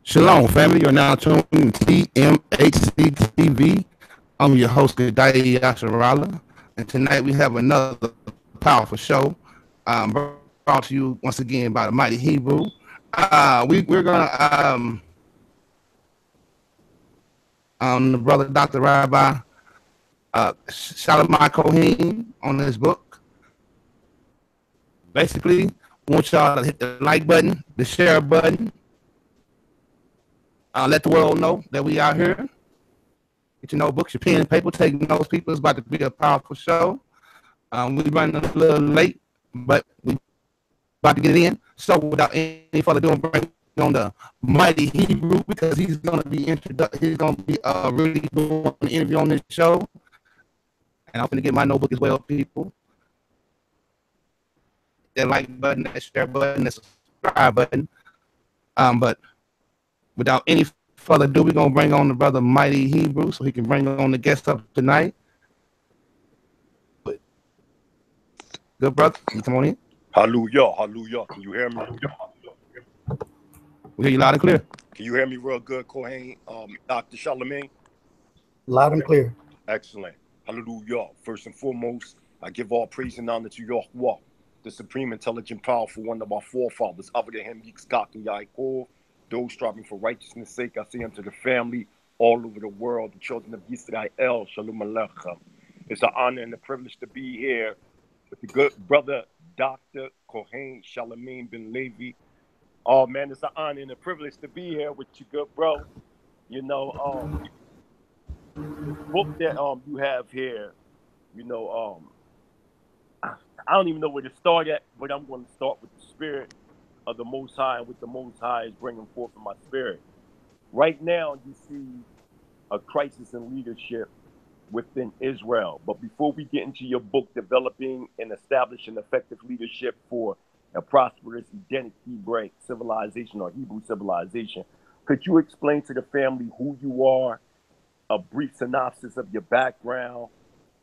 Shalom, family. You're now tuned in TMHC TV. I'm your host, Kedai Yasharala, and tonight we have another powerful show brought to you once again by the Mighty Hebrew. We're gonna the brother Dr. Rabbi Shalimai Kohen on this book. Basically, I want y'all to hit the like button, the share button. Let the world know that we out here. Get your notebooks, your pen and paper, take notes, people. It's about to be a powerful show. We running a little late, but we about to get it in. So without any further ado, bring on the Mighty Hebrew, because he's gonna be really doing an interview on this show. And I'm gonna get my notebook as well, people. That like button, that share button, that subscribe button. But without any further ado, we're gonna bring on the brother Mighty Hebrew so he can bring on the guest up tonight. Good brother, can you come on in? Hallelujah, hallelujah. Can you hear me? We hear you loud and clear. Can you hear me real good, Kohen? Dr. Charlemagne? Loud and clear. Excellent. Hallelujah. First and foremost, I give all praise and honor to Yahweh, the supreme, intelligent, powerful one of our forefathers. Other than him, Yitzchak and Yaakov, those striving for righteousness' sake, I say unto the family all over the world, the children of Yisrael, Shalom Aleichem. It's an honor and a privilege to be here with the good brother, Dr. Kohen Charlemagne Ben Levi. Oh, man, it's an honor and a privilege to be here with you, good bro. You know, the book that you have here, you know, I don't even know where to start at, but I'm going to start with the spirit of the Most High, and what the Most High is bringing forth in my spirit. Right now, you see a crisis in leadership within Israel. But before we get into your book, Developing and Establishing Effective Leadership for a Prosperous Edenic Hebraic Civilization or Hebrew Civilization, could you explain to the family who you are, a brief synopsis of your background,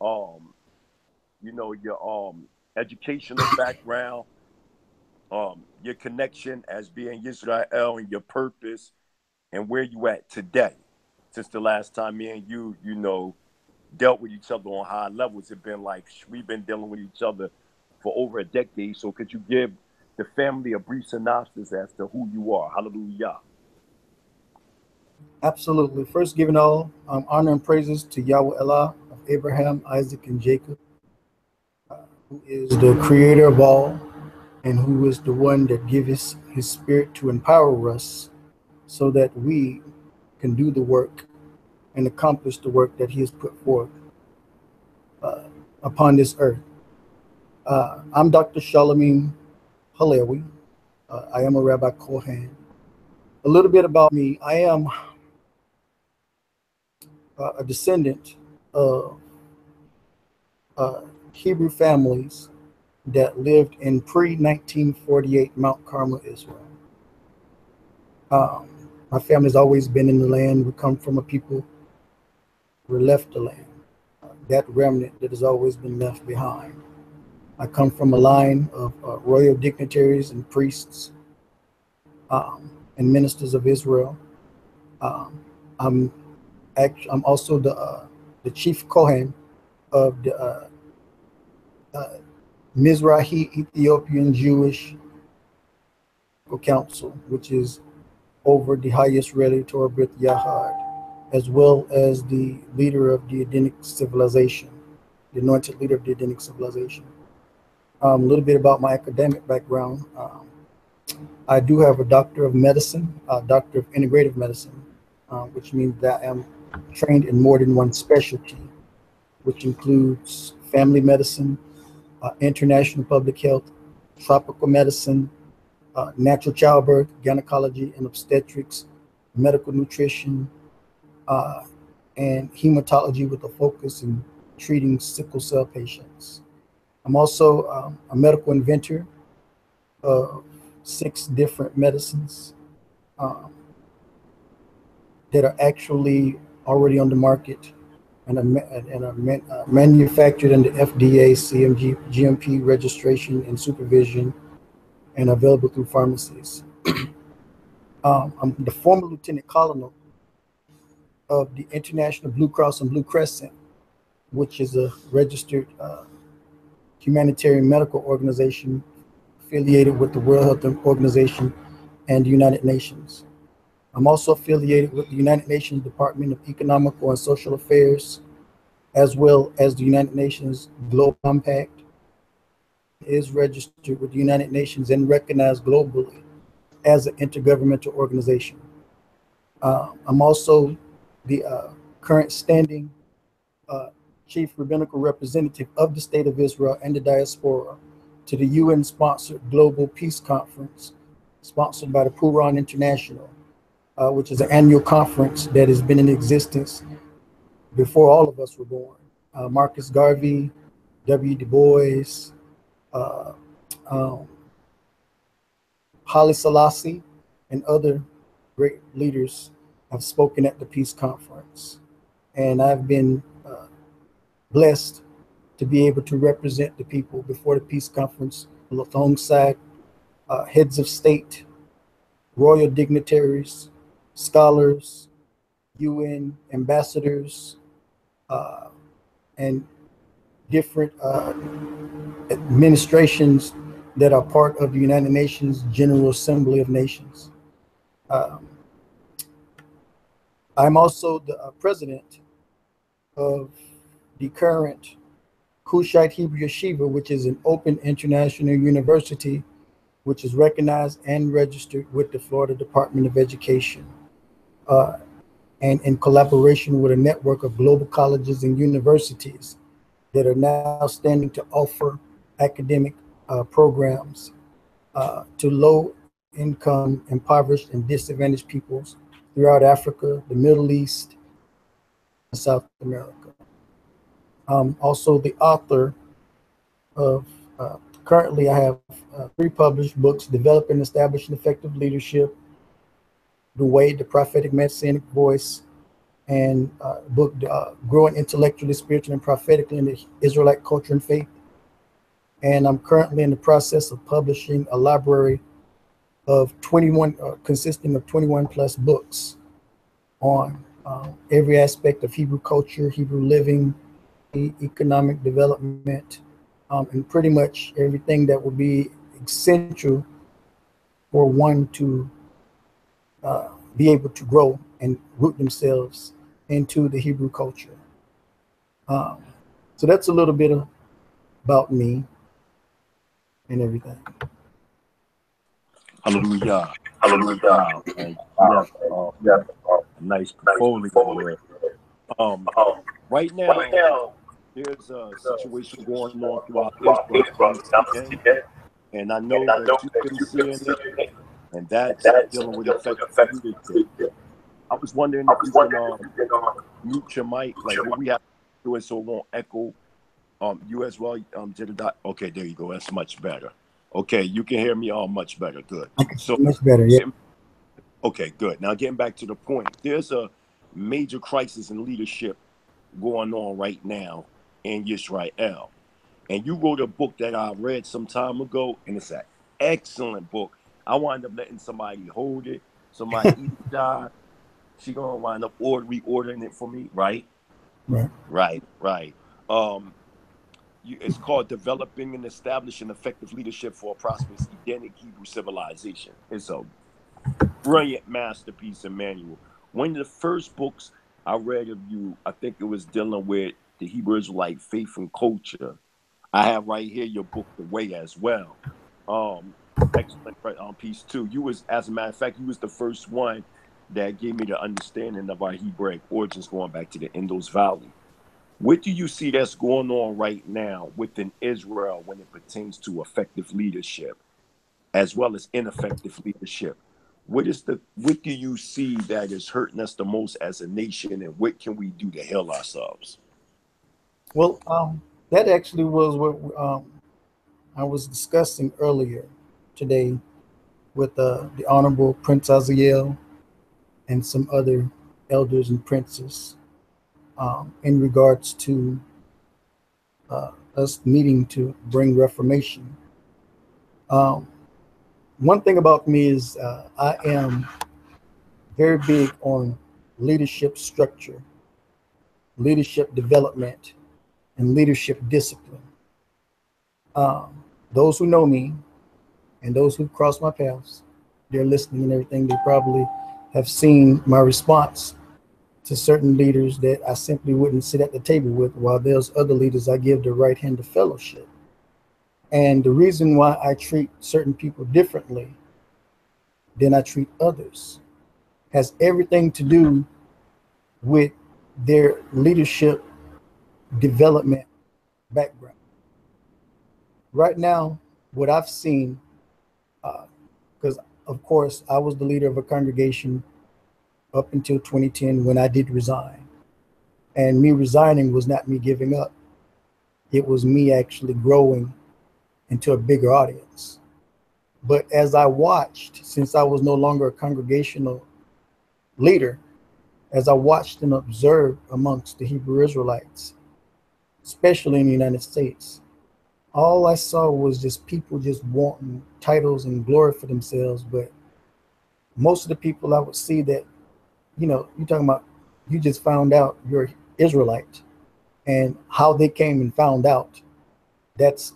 you know, your educational background, your connection as being Israel, and your purpose, and where you at today? Since the last time me and you know, dealt with each other on high levels, it's been like we've been dealing with each other for over a decade. So could you give the family a brief synopsis as to who you are? Hallelujah. Absolutely. First, giving all honor and praises to Yahweh Allah of Abraham, Isaac, and Jacob, who is the creator of all, and who is the one that gives his spirit to empower us so that we can do the work and accomplish the work that he has put forth upon this earth. I'm Dr. Charlemagne Halewi. I am a Rabbi Kohen. A little bit about me. I am a descendant of Hebrew families that lived in pre-1948 Mount Carmel, Israel. My family's always been in the land. We come from a people who left the land. That remnant that has always been left behind. I come from a line of royal dignitaries and priests and ministers of Israel. I'm also the chief Kohen of the Mizrahi Ethiopian Jewish Council, which is over the highest Israeli Torah Brit Yahad, as well as the leader of the Edenic Civilization, the anointed leader of the Edenic Civilization. A little bit about my academic background. I do have a Doctor of Medicine, a Doctor of Integrative Medicine, which means that I am trained in more than one specialty, which includes family medicine, international public health, tropical medicine, natural childbirth, gynecology and obstetrics, medical nutrition, and hematology with a focus in treating sickle cell patients. I'm also a medical inventor of 6 different medicines that are actually already on the market and are manufactured under FDA, CMG, GMP registration and supervision, and available through pharmacies. I'm the former lieutenant colonel of the International Blue Cross and Blue Crescent, which is a registered humanitarian medical organization affiliated with the World Health Organization and the United Nations. I'm also affiliated with the United Nations Department of Economical and Social Affairs, as well as the United Nations Global Compact. Is registered with the United Nations and recognized globally as an intergovernmental organization. I'm also the current standing chief rabbinical representative of the State of Israel and the diaspora to the UN-sponsored Global Peace Conference, sponsored by the Puran International, which is an annual conference that has been in existence before all of us were born. Marcus Garvey, W. Du Bois, Haile Selassie, and other great leaders have spoken at the Peace Conference. And I've been blessed to be able to represent the people before the Peace Conference alongside heads of state, royal dignitaries, scholars, UN ambassadors, and different administrations that are part of the United Nations General Assembly of Nations. I'm also the president of the current Kushite Hebrew Yeshiva, which is an open international university, which is recognized and registered with the Florida Department of Education, and in collaboration with a network of global colleges and universities that are now standing to offer academic programs to low-income, impoverished, and disadvantaged peoples throughout Africa, the Middle East, and South America. Also the author of, currently I have 3 published books: Developing, Establishing Effective Leadership, The Way, The Prophetic Messianic Voice, and book Growing Intellectually, Spiritually, and Prophetically in the Israelite Culture and Faith. And I'm currently in the process of publishing a library of 21, consisting of 21 plus books on every aspect of Hebrew culture, Hebrew living, economic development, and pretty much everything that would be essential for one to be able to grow and root themselves into the Hebrew culture. So that's a little bit about me and everything. Hallelujah. Hallelujah. And yes, nice portfolio. Right now, there's a situation going on throughout Israel, today, and I know that you've been seeing it, and that's dealing with effective leadership. I was wondering if you can mute your mic, like what we have to do it so it won't echo you as well. Okay, there you go. That's much better. Okay, you can hear me all much better. Good. So much better, yeah. Okay, good. Now getting back to the point, there's a major crisis in leadership going on right now in Israel. And you wrote a book that I read some time ago, and it's an excellent book. I wind up letting somebody hold it. Somebody either died. She gonna wind up reordering it for me, right? Right. It's called Developing and Establishing Effective Leadership for a Prosperous Edenic Hebrew Civilization. It's a brilliant masterpiece and manual. One of the first books I read of you, I think it was dealing with the Hebrew Israelite faith and culture. I have right here your book, The Way, as well. Excellent piece too. You was, as a matter of fact, you was the first one that gave me the understanding of our Hebraic origins going back to the Indus Valley. What do you see that's going on right now within Israel when it pertains to effective leadership, as well as ineffective leadership? What do you see that is hurting us the most as a nation, and what can we do to heal ourselves? Well, that actually was what I was discussing earlier today with the Honorable Prince Aziel and some other elders and princes in regards to us needing to bring reformation. One thing about me is I am very big on leadership structure, leadership development, and leadership discipline. Those who know me and those who cross my paths, they're listening and everything, they probably have seen my response to certain leaders that I simply wouldn't sit at the table with, while there's other leaders I give the right hand of fellowship. And the reason why I treat certain people differently than I treat others has everything to do with their leadership development background. Right now, what I've seen, because of course I was the leader of a congregation up until 2010 when I did resign. And me resigning was not me giving up. It was me actually growing into a bigger audience. But as I watched, since I was no longer a congregational leader, as I watched and observed amongst the Hebrew Israelites, especially in the United States, all I saw was just people just wanting titles and glory for themselves. But most of the people I would see that, you're talking about, you just found out you're Israelite, and how they came and found out, that's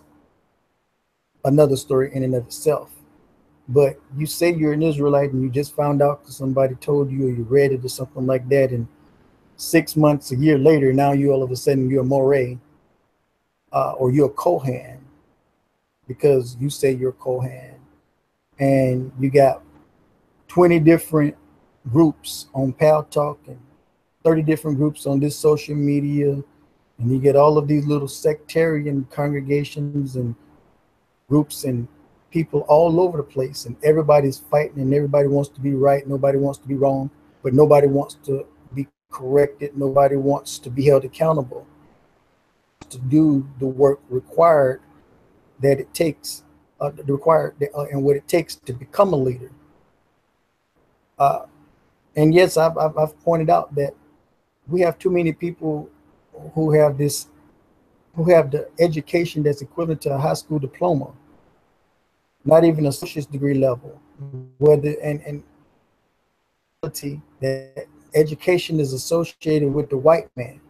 another story in and of itself. But you say you're an Israelite and you just found out because somebody told you or you read it or something like that, and 6 months, a year later, now you all of a sudden you're a Moreh, or you're a Kohan, because you say you're Kohan, and you got 20 different groups on Pal Talk and 30 different groups on this social media, and you get all of these little sectarian congregations and groups and people all over the place, and everybody's fighting and everybody wants to be right, nobody wants to be wrong, but nobody wants to be corrected, nobody wants to be held accountable to do the work required that it takes, and what it takes to become a leader. And yes, I've pointed out that we have too many people who have the education that's equivalent to a high school diploma, not even an associate's degree level, whether and that education is associated with the white man.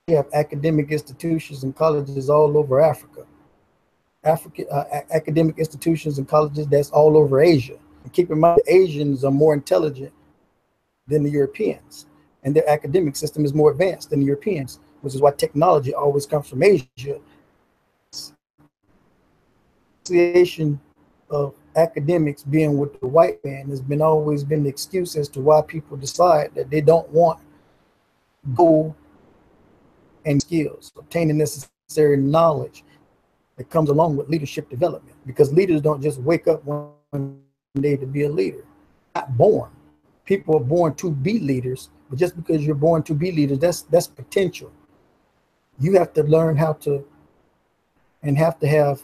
We have academic institutions and colleges all over Africa. Academic institutions and colleges that's all over Asia. And keep in mind, the Asians are more intelligent than the Europeans, and their academic system is more advanced than the Europeans, which is why technology always comes from Asia. Association of academics being with the white man has always been the excuse as to why people decide that they don't want goal and skills, obtaining necessary knowledge that comes along with leadership development, because leaders don't just wake up one day to be a leader. Not born. People are born to be leaders, but just because you're born to be leaders, that's potential. You have to learn how to, and have to have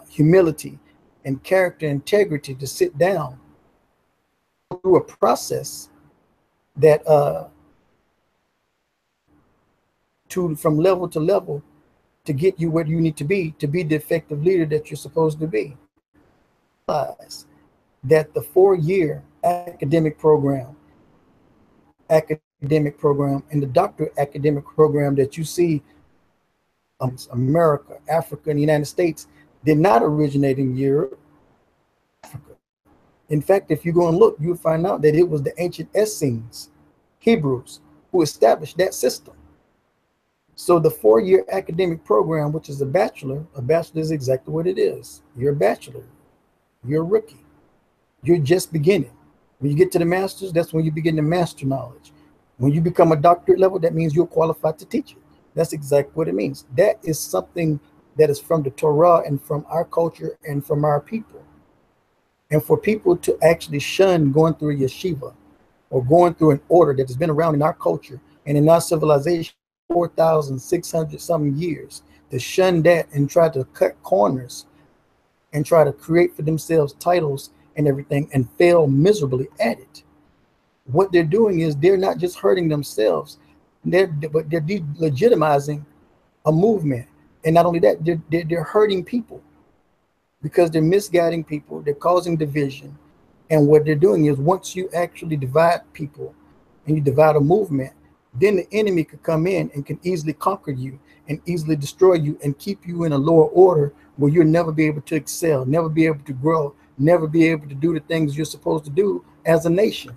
humility and character integrity to sit down through a process that from level to level to get you where you need to be the effective leader that you're supposed to be. That the 4-year academic program and the doctorate academic program that you see America, Africa, and the United States did not originate in Europe, Africa. In fact, if you go and look, you'll find out that it was the ancient Essenes, Hebrews, who established that system. So the 4-year academic program, which is a bachelor is exactly what it is. You're a bachelor. You're a rookie. You're just beginning. When you get to the master's, that's when you begin to master knowledge. When you become a doctorate level, that means you're qualified to teach it. That's exactly what it means. That is something that is from the Torah and from our culture and from our people. And for people to actually shun going through a yeshiva or going through an order that has been around in our culture and in our civilization 4,600 something years, to shun that and try to cut corners and try to create for themselves titles and everything and fail miserably at it. What they're doing is they're not just hurting themselves, but they're delegitimizing a movement. And not only that, they're hurting people because they're misguiding people. They're causing division. And what they're doing is, once you actually divide people and you divide a movement, then the enemy could come in and can easily conquer you and easily destroy you and keep you in a lower order where you'll never be able to excel, never be able to grow, never be able to do the things you're supposed to do as a nation.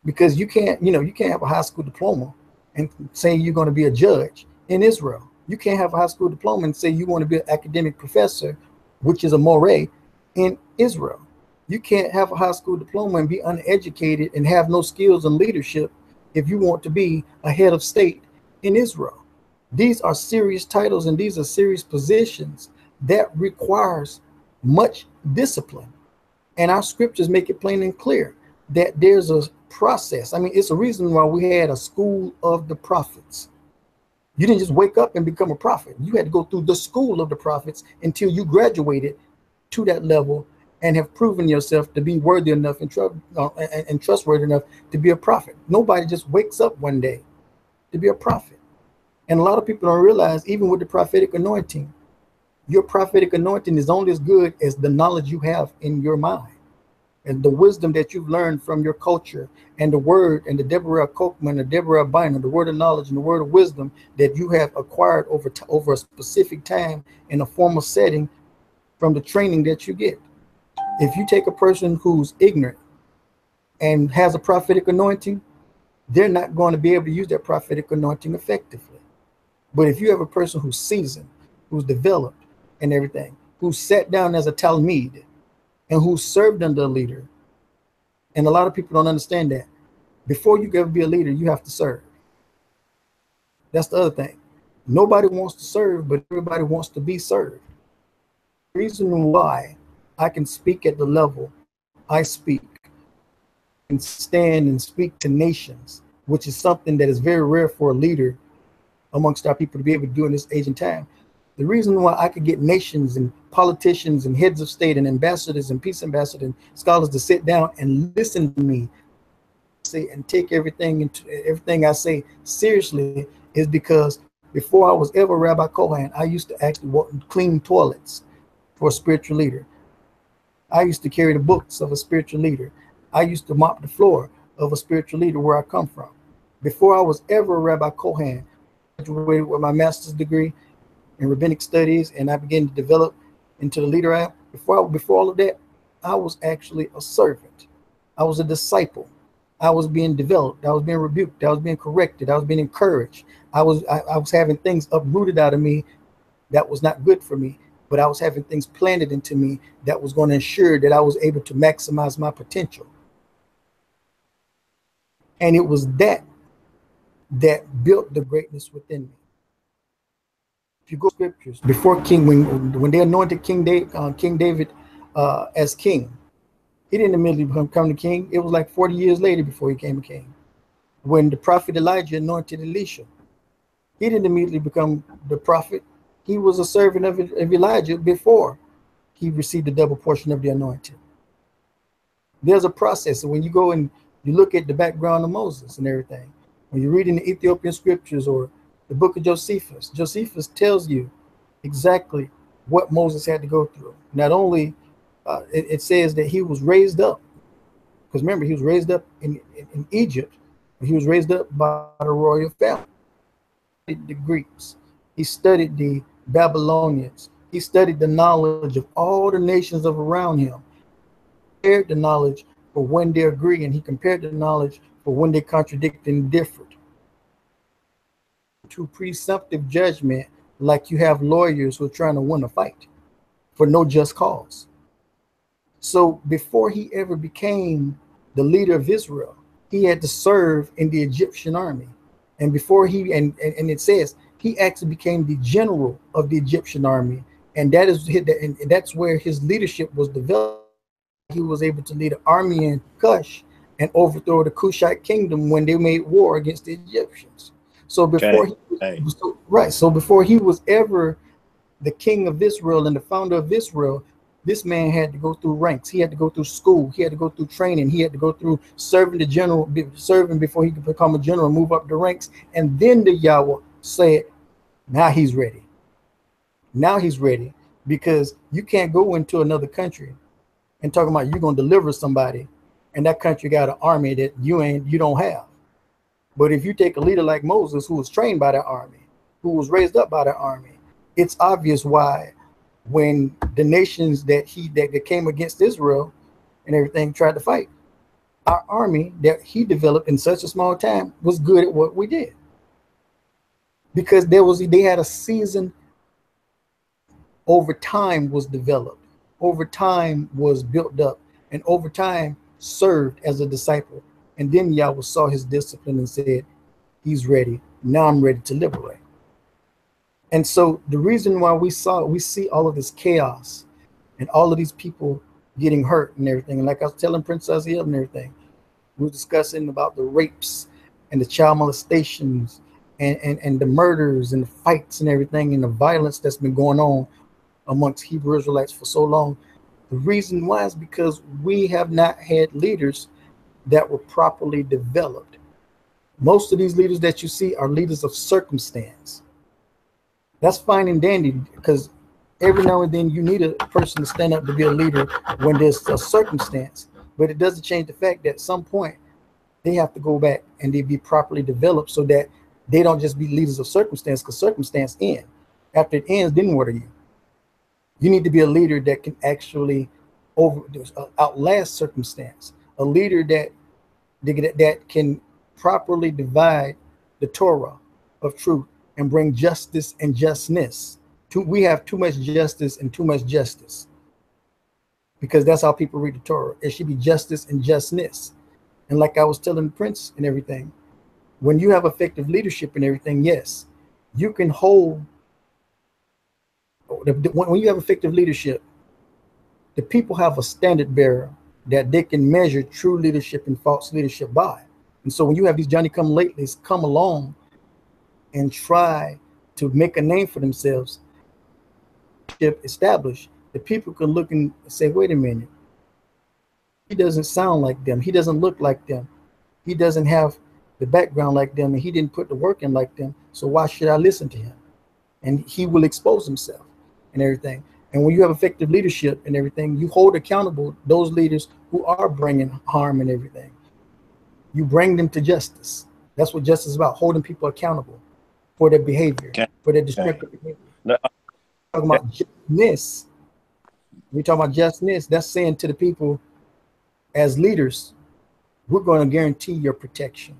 Because you can't, you can't have a high school diploma and say you're going to be a judge in Israel. You can't have a high school diploma and say you want to be an academic professor, which is a moray, in Israel. You can't have a high school diploma and be uneducated and have no skills in leadership if you want to be a head of state in Israel. These are serious titles and these are serious positions that requires much discipline. And our scriptures make it plain and clear that there's a process. I mean, it's a reason why we had a school of the prophets. You didn't just wake up and become a prophet. You had to go through the school of the prophets until you graduated to that level and have proven yourself to be worthy enough and trustworthy enough to be a prophet. Nobody just wakes up one day to be a prophet. And a lot of people don't realize, even with the prophetic anointing, your prophetic anointing is only as good as the knowledge you have in your mind and the wisdom that you've learned from your culture and the word and the Deborah Kochman, the Deborah Bynum, the word of knowledge and the word of wisdom that you have acquired over a specific time in a formal setting from the training that you get. If you take a person who's ignorant and has a prophetic anointing, they're not going to be able to use that prophetic anointing effectively. But if you have a person who's seasoned, who's developed and everything, who's sat down as a Talmud and who's served under a leader, and a lot of people don't understand that, before you can ever be a leader, you have to serve. That's the other thing. Nobody wants to serve, but everybody wants to be served. The reason why I can speak at the level I speak and stand and speak to nations, which is something that is very rare for a leader amongst our people to be able to do in this age and time. The reason why I could get nations and politicians and heads of state and ambassadors and peace ambassadors and scholars to sit down and listen to me say and take everything I say seriously is because before I was ever Rabbi Kohan, I used to actually clean toilets for a spiritual leader. I used to carry the books of a spiritual leader. I used to mop the floor of a spiritual leader where I come from. Before I was ever Rabbi Kohan, I graduated with my master's degree in rabbinic studies, and I began to develop into the leader I am. Before all of that, I was actually a servant. I was a disciple. I was being developed. I was being rebuked. I was being corrected. I was being encouraged. I was having things uprooted out of me that was not good for me, but I was having things planted into me that was going to ensure that I was able to maximize my potential. And it was that built the greatness within me. If you go to scriptures, before King, when they anointed King David as king, he didn't immediately become the king. It was like 40 years later before he became a king. When the prophet Elijah anointed Elisha, he didn't immediately become the prophet. He was a servant of Elijah before he received a double portion of the anointing. There's a process. And when you go and you look at the background of Moses and everything, when you're reading the Ethiopian scriptures or the book of Josephus, Josephus tells you exactly what Moses had to go through. Not only it says that he was raised up, because remember, he was raised up in Egypt, but he was raised up by the royal family. He studied the Greeks, he studied the Babylonians, he studied the knowledge of all the nations of around him, compared the knowledge for when they agree, and he compared the knowledge for when they contradict and differed. To presumptive judgment, like you have lawyers who are trying to win a fight for no just cause. So before he ever became the leader of Israel, he had to serve in the Egyptian army. And before and it says he actually became the general of the Egyptian army. And that's where his leadership was developed. He was able to lead an army in Cush and overthrow the Cushite kingdom when they made war against the Egyptians. So before before he was ever the king of Israel and the founder of Israel, this man had to go through ranks. He had to go through school. He had to go through training. He had to go through serving before he could become a general, move up the ranks. And then the Yahweh said, now he's ready. Now he's ready, because you can't go into another country and talking about you're going to deliver somebody, and that country got an army that you don't have. But if you take a leader like Moses, who was trained by that army, who was raised up by that army, it's obvious why when the nations that came against Israel and everything tried to fight, our army that he developed in such a small time was good at what we did. Because they had a season, over time was developed, over time was built up, and over time served as a disciple. And then Yahweh saw his discipline and said, he's ready. Now I'm ready to liberate. And so the reason why we see all of this chaos and all of these people getting hurt and everything, and like I was telling Princess Hill and everything, we were discussing about the rapes and the child molestations and the murders and the fights and everything and the violence that's been going on amongst Hebrew Israelites for so long. The reason why is because we have not had leaders that were properly developed. Most of these leaders that you see are leaders of circumstance. That's fine and dandy, because every now and then you need a person to stand up to be a leader when there's a circumstance, but it doesn't change the fact that at some point they have to go back and they be properly developed so that they don't just be leaders of circumstance, because circumstance ends. After it ends, then what are you? You need to be a leader that can actually outlast circumstance, a leader that can properly divide the Torah of truth and bring justice and justness. We have too much justice and too much justice, because that's how people read the Torah. It should be justice and justness. And like I was telling the Prince and everything, when you have effective leadership and everything, yes, you can hold. When you have effective leadership, the people have a standard bearer that they can measure true leadership and false leadership by. And so when you have these Johnny-come-latelys come along and try to make a name for themselves, established, the people can look and say, wait a minute, he doesn't sound like them, he doesn't look like them, he doesn't have the background like them, and he didn't put the work in like them, so why should I listen to him? And he will expose himself and everything. And when you have effective leadership and everything, you hold accountable those leaders who are bringing harm and everything. You bring them to justice. That's what justice is about, holding people accountable for their behavior, for their destructive behavior. Talking about justness. We talk about justness. That's saying to the people, as leaders, we're going to guarantee your protection.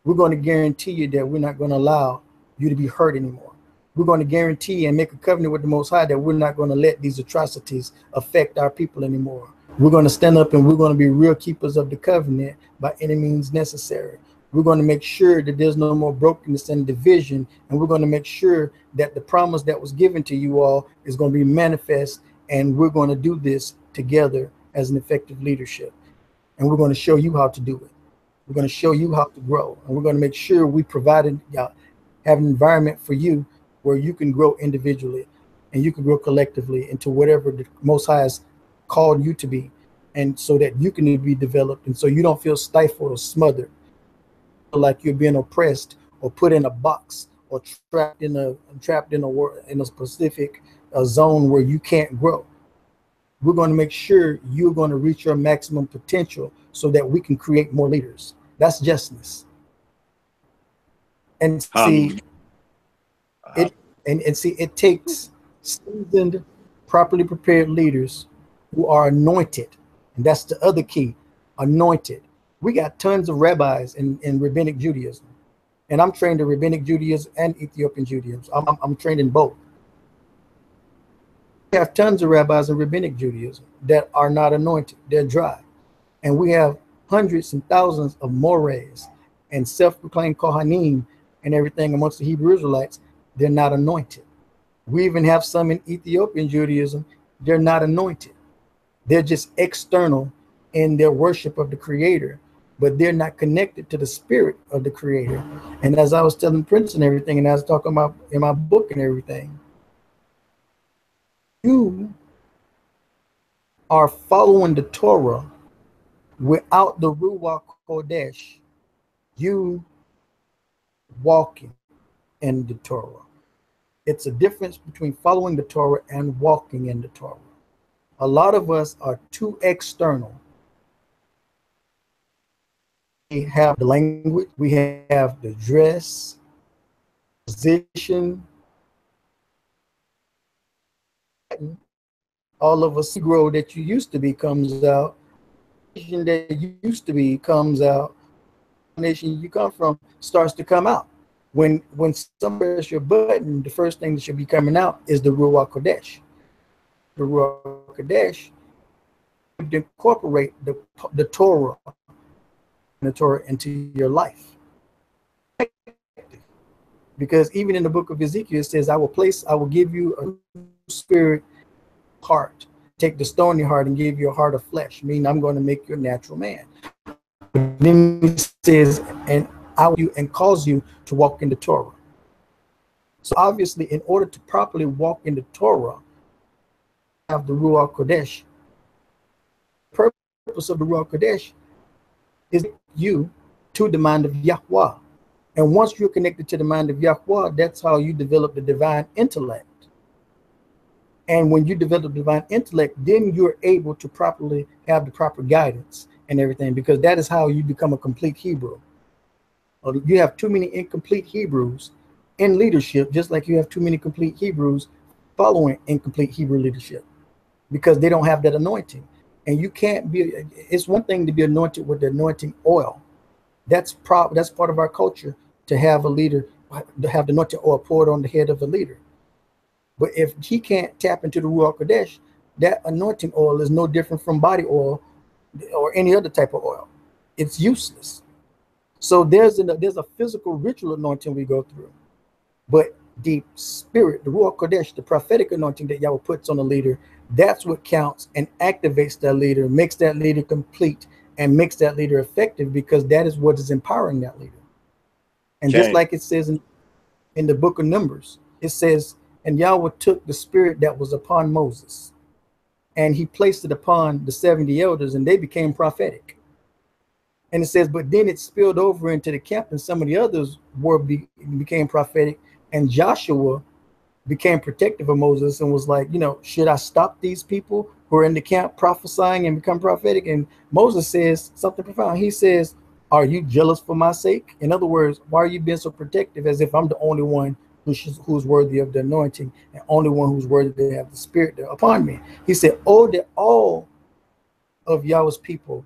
We're going to guarantee you that we're not going to allow you to be hurt anymore. We're going to guarantee and make a covenant with the Most High that we're not going to let these atrocities affect our people anymore. We're going to stand up and we're going to be real keepers of the covenant by any means necessary. We're going to make sure that there's no more brokenness and division, and we're going to make sure that the promise that was given to you all is going to be manifest, and we're going to do this together as an effective leadership. And we're going to show you how to do it. We're going to show you how to grow, and we're going to make sure we provide have an environment for you where you can grow individually and you can grow collectively into whatever the Most High has called you to be, and so that you can be developed, and so you don't feel stifled or smothered, like you're being oppressed or put in a box or trapped in a specific zone where you can't grow. We're going to make sure you're going to reach your maximum potential so that we can create more leaders. That's justness. And see, it takes seasoned, properly prepared leaders who are anointed. And that's the other key, anointed. We got tons of rabbis in Rabbinic Judaism. And I'm trained in Rabbinic Judaism and Ethiopian Judaism. I'm trained in both. We have tons of rabbis in Rabbinic Judaism that are not anointed. They're dry. And we have hundreds and thousands of mores and self-proclaimed Kohanim and everything amongst the Hebrew Israelites. They're not anointed. We even have some in Ethiopian Judaism. They're not anointed. They're just external in their worship of the Creator, but they're not connected to the spirit of the Creator. And as I was telling Prince and everything, and I was talking about in my book and everything, you are following the Torah without the Ruach Kodesh. You walking in the Torah. It's a difference between following the Torah and walking in the Torah. A lot of us are too external. We have the language, we have the dress, position, all of a Negro that you used to be comes out, nation that you used to be comes out, nation you come from starts to come out. When somebody press your button, the first thing that should be coming out is the Ruach Kodesh. The Ruach Kodesh would incorporate the Torah into your life. Because even in the book of Ezekiel, it says, I will give you a spirit heart. Take the stony heart and give you a heart of flesh, meaning I'm going to make you a natural man. Then he says, and I will and cause you to walk in the Torah. So obviously, in order to properly walk in the Torah, have the Ruach Kodesh. The purpose of the Ruach Kodesh is you to the mind of Yahweh. And once you're connected to the mind of Yahweh, that's how you develop the divine intellect. And when you develop divine intellect, then you're able to properly have the proper guidance and everything, because that is how you become a complete Hebrew. You have too many incomplete Hebrews in leadership, just like you have too many complete Hebrews following incomplete Hebrew leadership, because they don't have that anointing. And you can't be, it's one thing to be anointed with the anointing oil. That's part of our culture, to have a leader, to have the anointing oil poured on the head of a leader. But if he can't tap into the Ruach Kodesh, that anointing oil is no different from body oil or any other type of oil. It's useless. So there's a physical ritual anointing we go through. But the spirit, the Ruach Kodesh, the prophetic anointing that Yahweh puts on a leader, that's what counts and activates that leader, makes that leader complete, and makes that leader effective, because that is what is empowering that leader. And just like it says in the book of Numbers, it says, and Yahweh took the spirit that was upon Moses, and he placed it upon the 70 elders, and they became prophetic. And it says, but then it spilled over into the camp, and some of the others became prophetic, and Joshua became protective of Moses and was like, should I stop these people who are in the camp prophesying and become prophetic? And Moses says something profound. He says, are you jealous for my sake? In other words, why are you being so protective, as if I'm the only one who's worthy of the anointing, and only one who's worthy to have the spirit upon me? He said, oh, that all of Yahweh's people,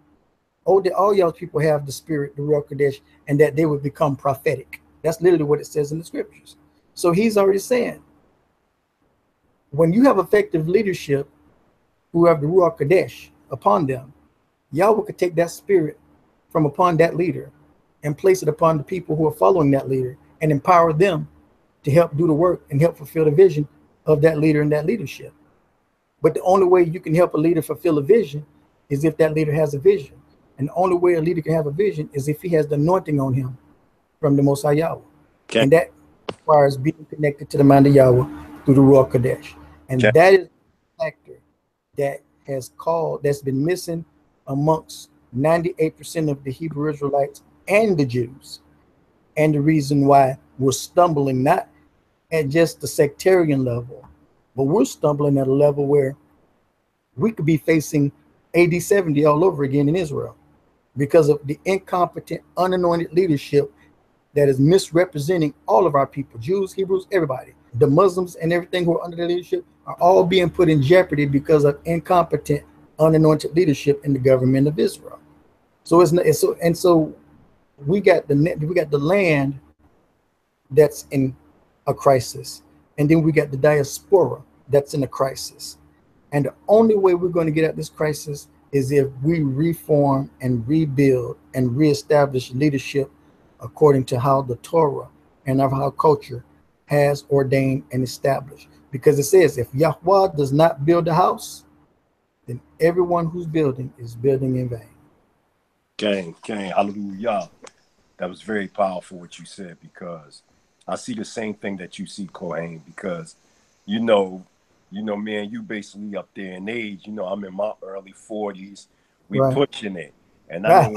that all Yahweh's people have the spirit, the Ruach Kodesh, and that they would become prophetic. That's literally what it says in the scriptures. So he's already saying, when you have effective leadership who have the Ruach Kodesh upon them, Yahweh could take that spirit from upon that leader and place it upon the people who are following that leader, and empower them to help do the work and help fulfill the vision of that leader and that leadership. But the only way you can help a leader fulfill a vision is if that leader has a vision. And the only way a leader can have a vision is if he has the anointing on him from the Most High Yahweh. Okay. And that requires being connected to the mind of Yahweh through the Ruach Kodesh. And that is a factor that's been missing amongst 98% of the Hebrew Israelites and the Jews. And the reason why we're stumbling, not at just the sectarian level, but we're stumbling at a level where we could be facing AD 70 all over again in Israel, because of the incompetent, unanointed leadership that is misrepresenting all of our people, Jews, Hebrews, everybody. The Muslims and everything who are under their leadership are all being put in jeopardy because of incompetent, unanointed leadership in the government of Israel. So we got the land that's in a crisis, and then we got the diaspora that's in a crisis. And the only way we're going to get out of this crisis is if we reform and rebuild and reestablish leadership according to how the Torah and of how culture has ordained and established. Because it says, if Yahweh does not build a house, then everyone who's building is building in vain. Gang, hallelujah. That was very powerful what you said, because I see the same thing that you see, Kohen, because me and you basically up there in age. I'm in my early 40s. We pushing it. And I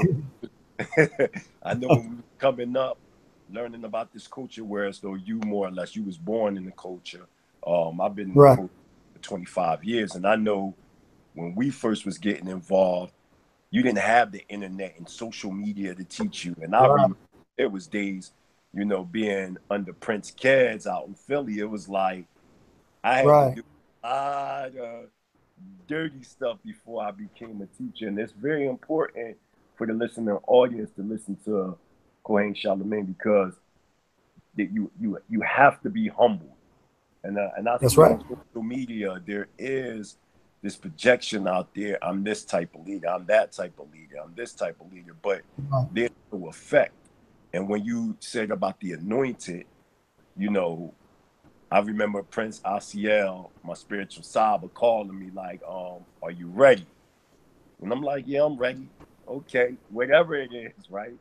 know when we were coming up, learning about this culture, whereas though you more or less, you was born in the culture. I've been in the culture for 25 years, and I know when we first was getting involved, you didn't have the internet and social media to teach you. And I remember it was days, you know, being under Prince Kids out in Philly. It was like I had to do a lot of dirty stuff before I became a teacher. And it's very important for the listening audience to listen to Kohen Charlemagne, because you have to be humble. And I see on social media, there is this projection out there. I'm this type of leader. I'm that type of leader. I'm this type of leader. But there's no effect. And when you said about the anointed, you know, I remember Prince Asiel, my spiritual Saba, calling me like, are you ready? And I'm like, yeah, I'm ready. Okay, whatever it is, right?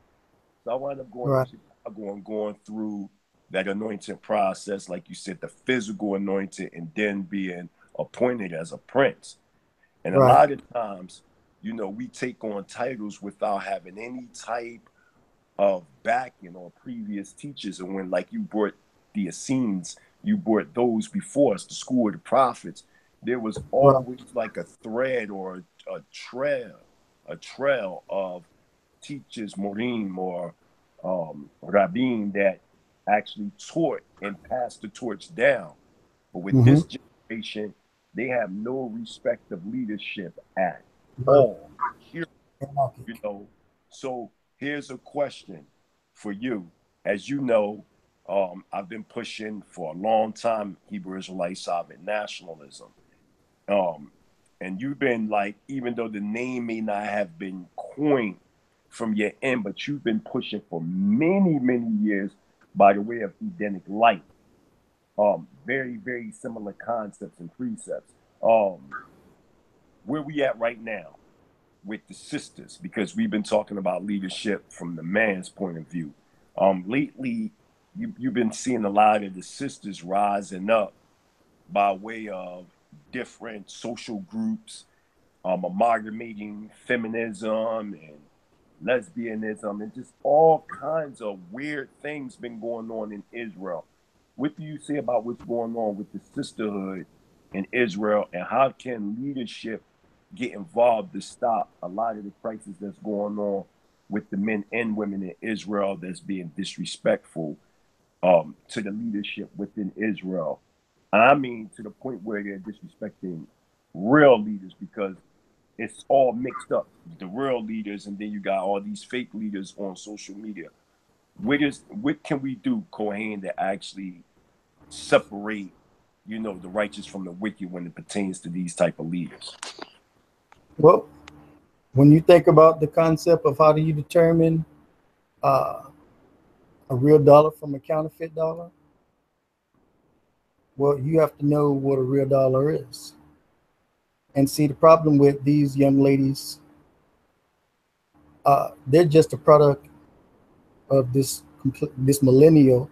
So I wound up going to Chicago and going through that anointing process, like you said, the physical anointing, and then being appointed as a prince. And a lot of times, you know, we take on titles without having any type of backing or previous teachers. And when, like, you brought the Essenes, you brought those before us, the school of the prophets, there was always like a thread or a trail of teachers, Morim or Rabin, that actually taught and passed the torch down. But with this generation, they have no respect of leadership at all. You know, so here's a question for you. As you know, I've been pushing for a long time Hebrew Israelite sovereign nationalism. And you've been like, even though the name may not have been coined from your end, but you've been pushing for many, many years by the way of Edenic light. Very, very similar concepts and precepts. Where we at right now with the sisters, because we've been talking about leadership from the man's point of view. Lately, you've been seeing a lot of the sisters rising up by way of different social groups, amalgamating feminism and lesbianism, and just all kinds of weird things been going on in Israel. What do you say about what's going on with the sisterhood in Israel, and how can leadership get involved to stop a lot of the crisis that's going on with the men and women in Israel that's being disrespectful to the leadership within Israel? And I mean to the point where they're disrespecting real leaders, because it's all mixed up. The real leaders, and then you got all these fake leaders on social media. What can we do, Kohen, to actually separate, you know, the righteous from the wicked when it pertains to these type of leaders? Well, when you think about the concept of how do you determine a real dollar from a counterfeit dollar, well, you have to know what a real dollar is. And see, the problem with these young ladies, they're just a product of this millennial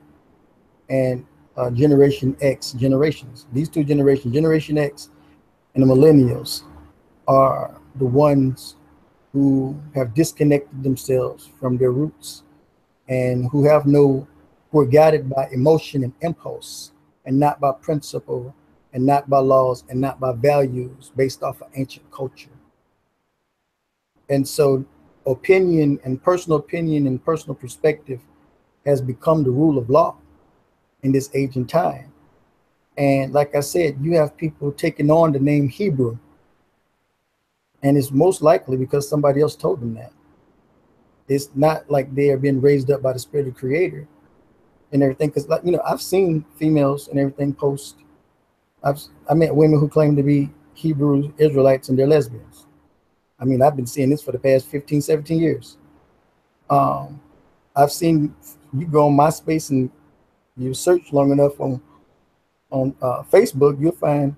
and Generation X generations. These two generations, Generation X and the millennials, are the ones who have disconnected themselves from their roots, and who are guided by emotion and impulse, and not by principle, and not by laws, and not by values based off of ancient culture. And so opinion and personal perspective has become the rule of law in this age and time. And like I said, you have people taking on the name Hebrew, and it's most likely because somebody else told them that. It's not like they are being raised up by the Spirit of the Creator and everything. Because, like, you know, I've seen females and everything post. I met women who claim to be Hebrew Israelites and they're lesbians. I mean, I've been seeing this for the past 15, 17 years. I've seen, you go on MySpace and you search long enough on Facebook, you'll find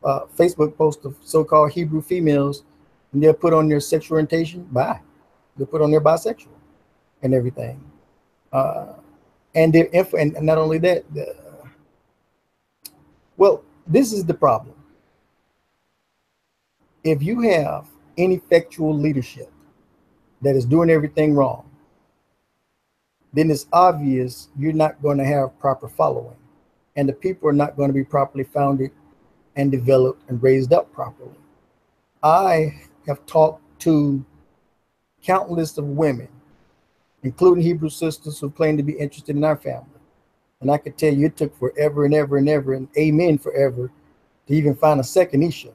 Facebook posts of so-called Hebrew females, and they'll put on their sexual orientation bi. They'll put on their bisexual and everything. And they're and not only that, well, this is the problem. If you have ineffectual leadership that is doing everything wrong, then it's obvious you're not going to have proper following, and the people are not going to be properly founded and developed and raised up properly. I have talked to countless of women, including Hebrew sisters who claim to be interested in our family. And I could tell you it took forever and ever and ever and amen forever to even find a second Isha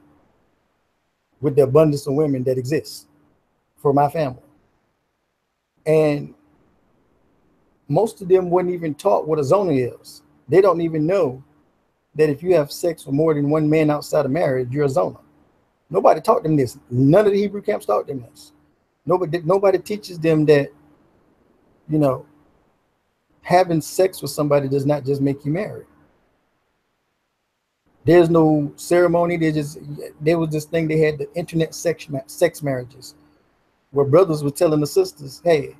with the abundance of women that exists for my family. And most of them weren't even taught what a zona is. They don't even know that if you have sex with more than one man outside of marriage, you're a zona. Nobody taught them this. None of the Hebrew camps taught them this. Nobody teaches them that, you know, having sex with somebody does not just make you married. There's no ceremony. There was this thing, they had the internet sex marriages where brothers were telling the sisters, hey,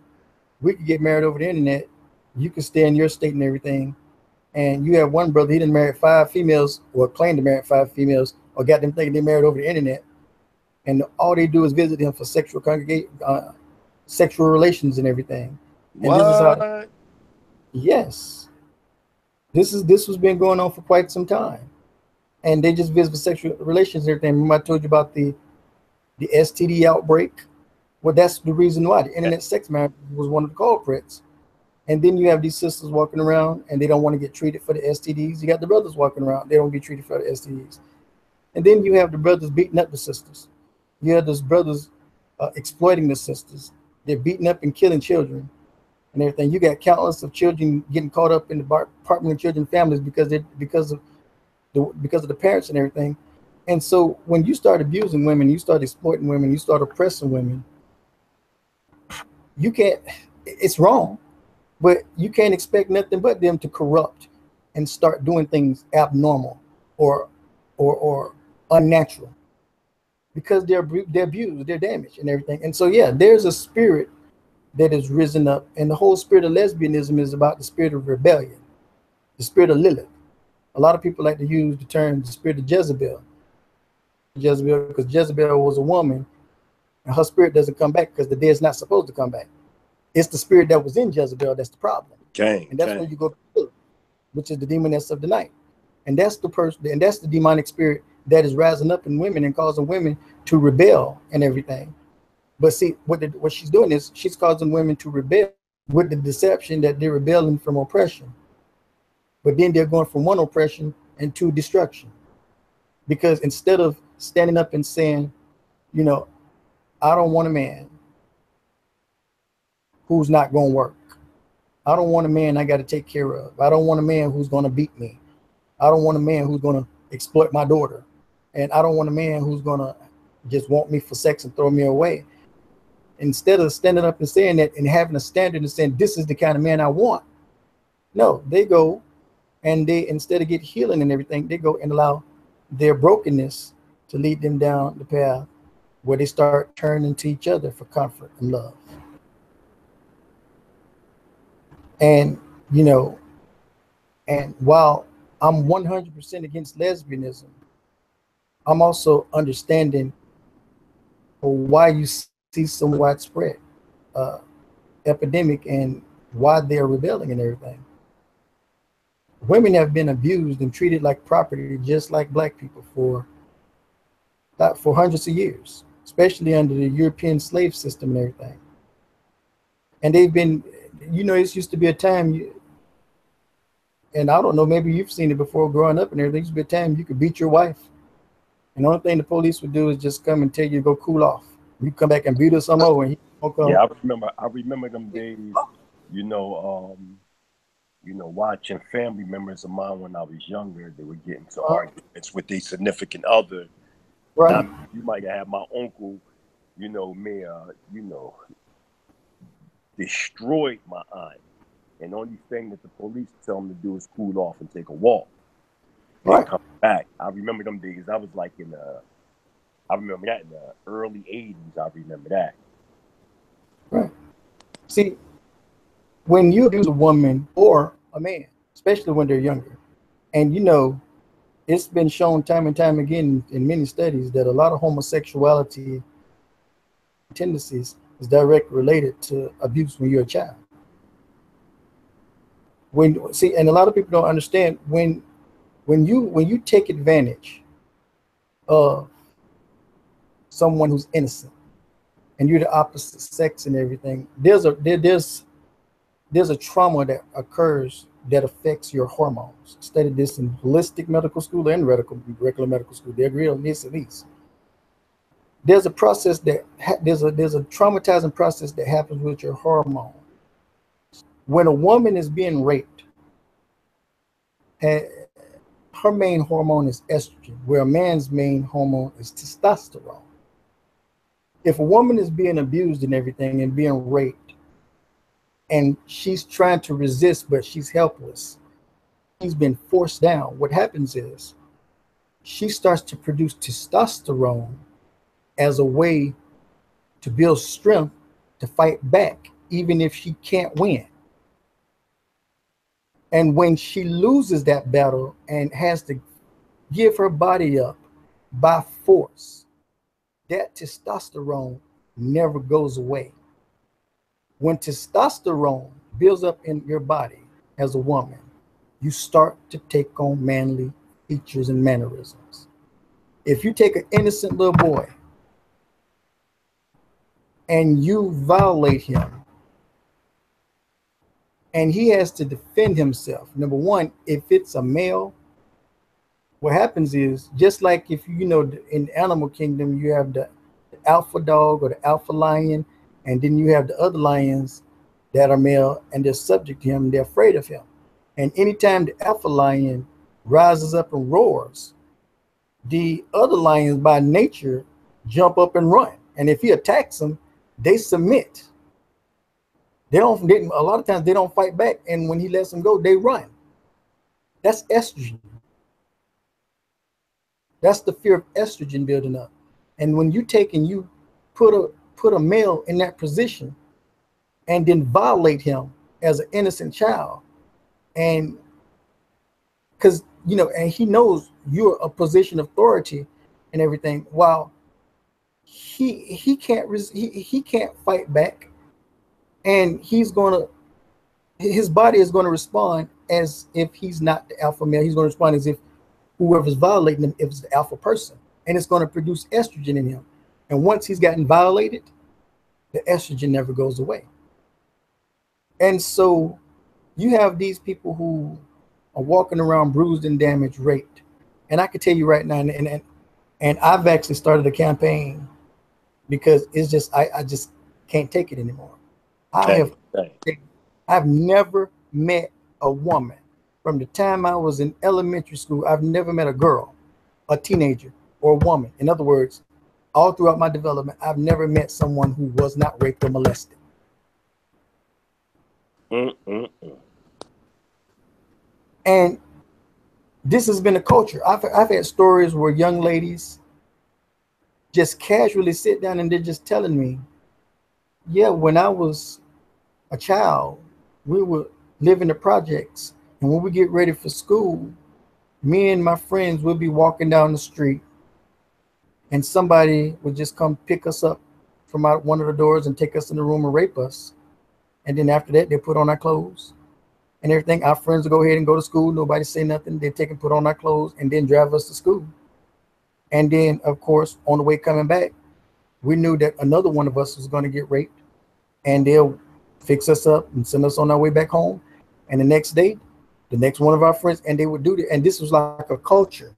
we could get married over the internet. You can stay in your state and everything. And you have one brother, he done married 5 females or claimed to marry 5 females or got them thinking they married over the internet. And all they do is visit him for sexual sexual relations and everything. What? And this is how, yes, this was been going on for quite some time. And they just visit for sexual relations and everything. Remember I told you about the STD outbreak? Well, that's the reason why. The internet sex marriage was one of the culprits. And then you have these sisters walking around and they don't want to get treated for the STDs. You got the brothers walking around, they don't get treated for the STDs. And then you have the brothers beating up the sisters. You have those brothers exploiting the sisters. They're beating up and killing children and everything. You got countless of children getting caught up in the Department of Children and Families because of the parents and everything. And so when you start abusing women, you start exploiting women, you start oppressing women, you can't, it's wrong, but you can't expect nothing but them to corrupt and start doing things abnormal or unnatural because they're abused, they're damaged and everything. And so, yeah, there's a spirit that has risen up, and the whole spirit of lesbianism is about the spirit of rebellion, the spirit of Lilith. A lot of people like to use the term the spirit of Jezebel. Jezebel, because Jezebel was a woman and her spirit doesn't come back because the dead's not supposed to come back. It's the spirit that was in Jezebel that's the problem. And that's when you go to, which is the demoness of the night. And that's the person, and that's the demonic spirit that is rising up in women and causing women to rebel and everything. But see, what she's doing is she's causing women to rebel with the deception that they're rebelling from oppression. But then they're going from one oppression into destruction. Because instead of standing up and saying, you know, I don't want a man who's not going to work. I don't want a man I got to take care of. I don't want a man who's going to beat me. I don't want a man who's going to exploit my daughter. And I don't want a man who's going to just want me for sex and throw me away. Instead of standing up and saying that and having a standard and saying, this is the kind of man I want. No, they go and they, instead of get healing and everything, they go and allow their brokenness to lead them down the path where they start turning to each other for comfort and love. And, you know, and while I'm 100% against lesbianism, I'm also understanding why you see some widespread epidemic and why they're rebelling and everything. Women have been abused and treated like property, just like black people for hundreds of years, especially under the European slave system and everything. And they've been, you know, it used to be a time, and I don't know, maybe you've seen it before growing up and everything, it used to be a time you could beat your wife. And the only thing the police would do is just come and tell you to go cool off. You come back and beat us some more and he won't come. Yeah, I remember them days, watching family members of mine when I was younger. They would get into arguments with their significant other. Right. Now, you might have my uncle, destroyed my aunt. And the only thing that the police tell them to do is cool off and take a walk. And Right. come back. I remember them days. I was like I remember that in the early 80s. I remember that. Right. See, when you abuse a woman or a man, especially when they're younger, and you know, it's been shown time and time again in many studies that a lot of homosexuality tendencies is directly related to abuse when you're a child. And a lot of people don't understand when you take advantage of someone who's innocent, and you're the opposite sex and everything, there's a trauma that occurs that affects your hormones. Studied this in holistic medical school and regular medical school. They agree on this at least. There's a process that there's a traumatizing process that happens with your hormone. When a woman is being raped, her main hormone is estrogen, where a man's main hormone is testosterone. If a woman is being abused and everything and being raped, and she's trying to resist, but she's helpless, she's been forced down, what happens is she starts to produce testosterone as a way to build strength to fight back, even if she can't win. And when she loses that battle and has to give her body up by force, that testosterone never goes away. When testosterone builds up in your body as a woman, you start to take on manly features and mannerisms. If you take an innocent little boy and you violate him, and he has to defend himself. Number one, if it's a male, what happens is, just like if you know in the animal kingdom, you have the alpha dog or the alpha lion, and then you have the other lions that are male and they're subject to him, they're afraid of him. And anytime the alpha lion rises up and roars, the other lions by nature jump up and run. And if he attacks them, they submit. A lot of times they don't fight back, and when he lets them go, they run. That's estrogen. That's the fear of estrogen building up. And when you take and you put a male in that position and then violate him as an innocent child, and because and he knows you're a position of authority and everything, while he can't fight back. And his body is going to respond as if he's not the alpha male. He's going to respond as if whoever's violating him is the alpha person. And it's going to produce estrogen in him. And once he's gotten violated, the estrogen never goes away. And so you have these people who are walking around bruised and damaged, raped. And I can tell you right now, and I've actually started a campaign because it's just, I just can't take it anymore. I've never met a woman from the time I was in elementary school. I've never met a girl, a teenager, or a woman. In other words, all throughout my development, I've never met someone who was not raped or molested. And this has been a culture. I've had stories where young ladies just casually sit down and they're just telling me, yeah, when I was a child, we would live in the projects, and when we get ready for school, me and my friends would be walking down the street, and somebody would just come pick us up from out one of the doors and take us in the room and rape us. And then after that, they put on our clothes and everything. Our friends would go ahead and go to school. Nobody say nothing. They take and put on our clothes and then drive us to school. And then, of course, on the way coming back, we knew that another one of us was going to get raped, and they'll fix us up and send us on our way back home. And the next day, the next one of our friends, and they would do that. And this was like a culture.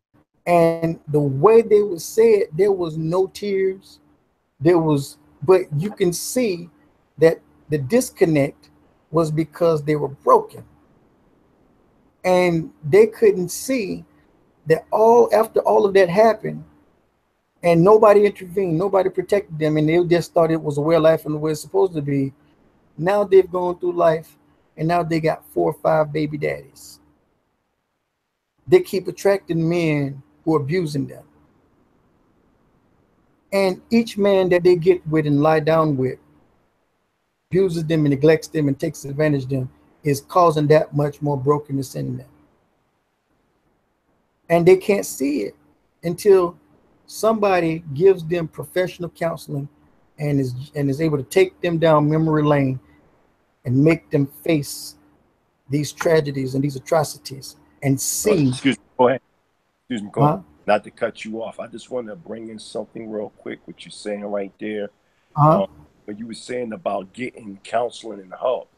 And the way they would say it, there was no tears. But you can see that the disconnect was because they were broken. And they couldn't see that after all of that happened, and nobody intervened, nobody protected them, and they just thought it was a way of life and the way it's supposed to be. Now they've gone through life, and now they got 4 or 5 baby daddies. They keep attracting men who are abusing them. And each man that they get with and lie down with abuses them and neglects them and takes advantage of them, is causing that much more brokenness in them. And they can't see it until somebody gives them professional counseling and is able to take them down memory lane and make them face these tragedies and these atrocities and see. Excuse me, go ahead. Excuse me, go ahead. not to cut you off, I just want to bring in something real quick, what you're saying right there. Uh-huh. When you were saying about getting counseling and help,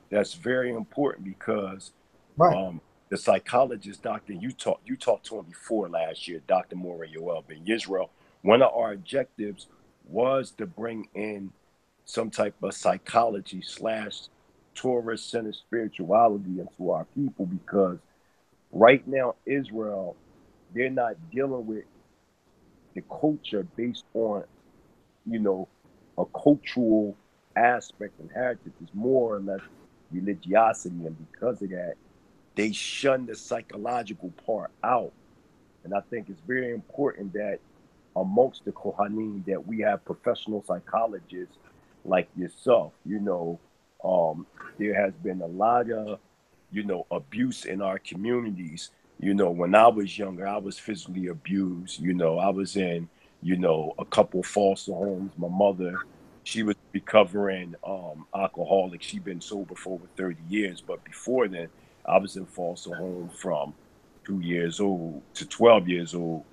that's very important because Right. the psychologist, doctor, you talked to him before last year, Dr. Mora Yoel Ben Yisrael. One of our objectives was to bring in some type of psychology / Torah centered spirituality into our people, because right now Israel, they're not dealing with the culture based on, you know, a cultural aspect and heritage. Is more or less religiosity, and because of that, they shun the psychological part out. And I think it's very important that amongst the Kohanim that we have professional psychologists like yourself. There has been a lot of, abuse in our communities. When I was younger, I was physically abused. I was in, a couple foster homes. My mother, she was recovering alcoholic. She'd been sober for over 30 years. But before then, I was in foster homes from 2 years old to 12 years old.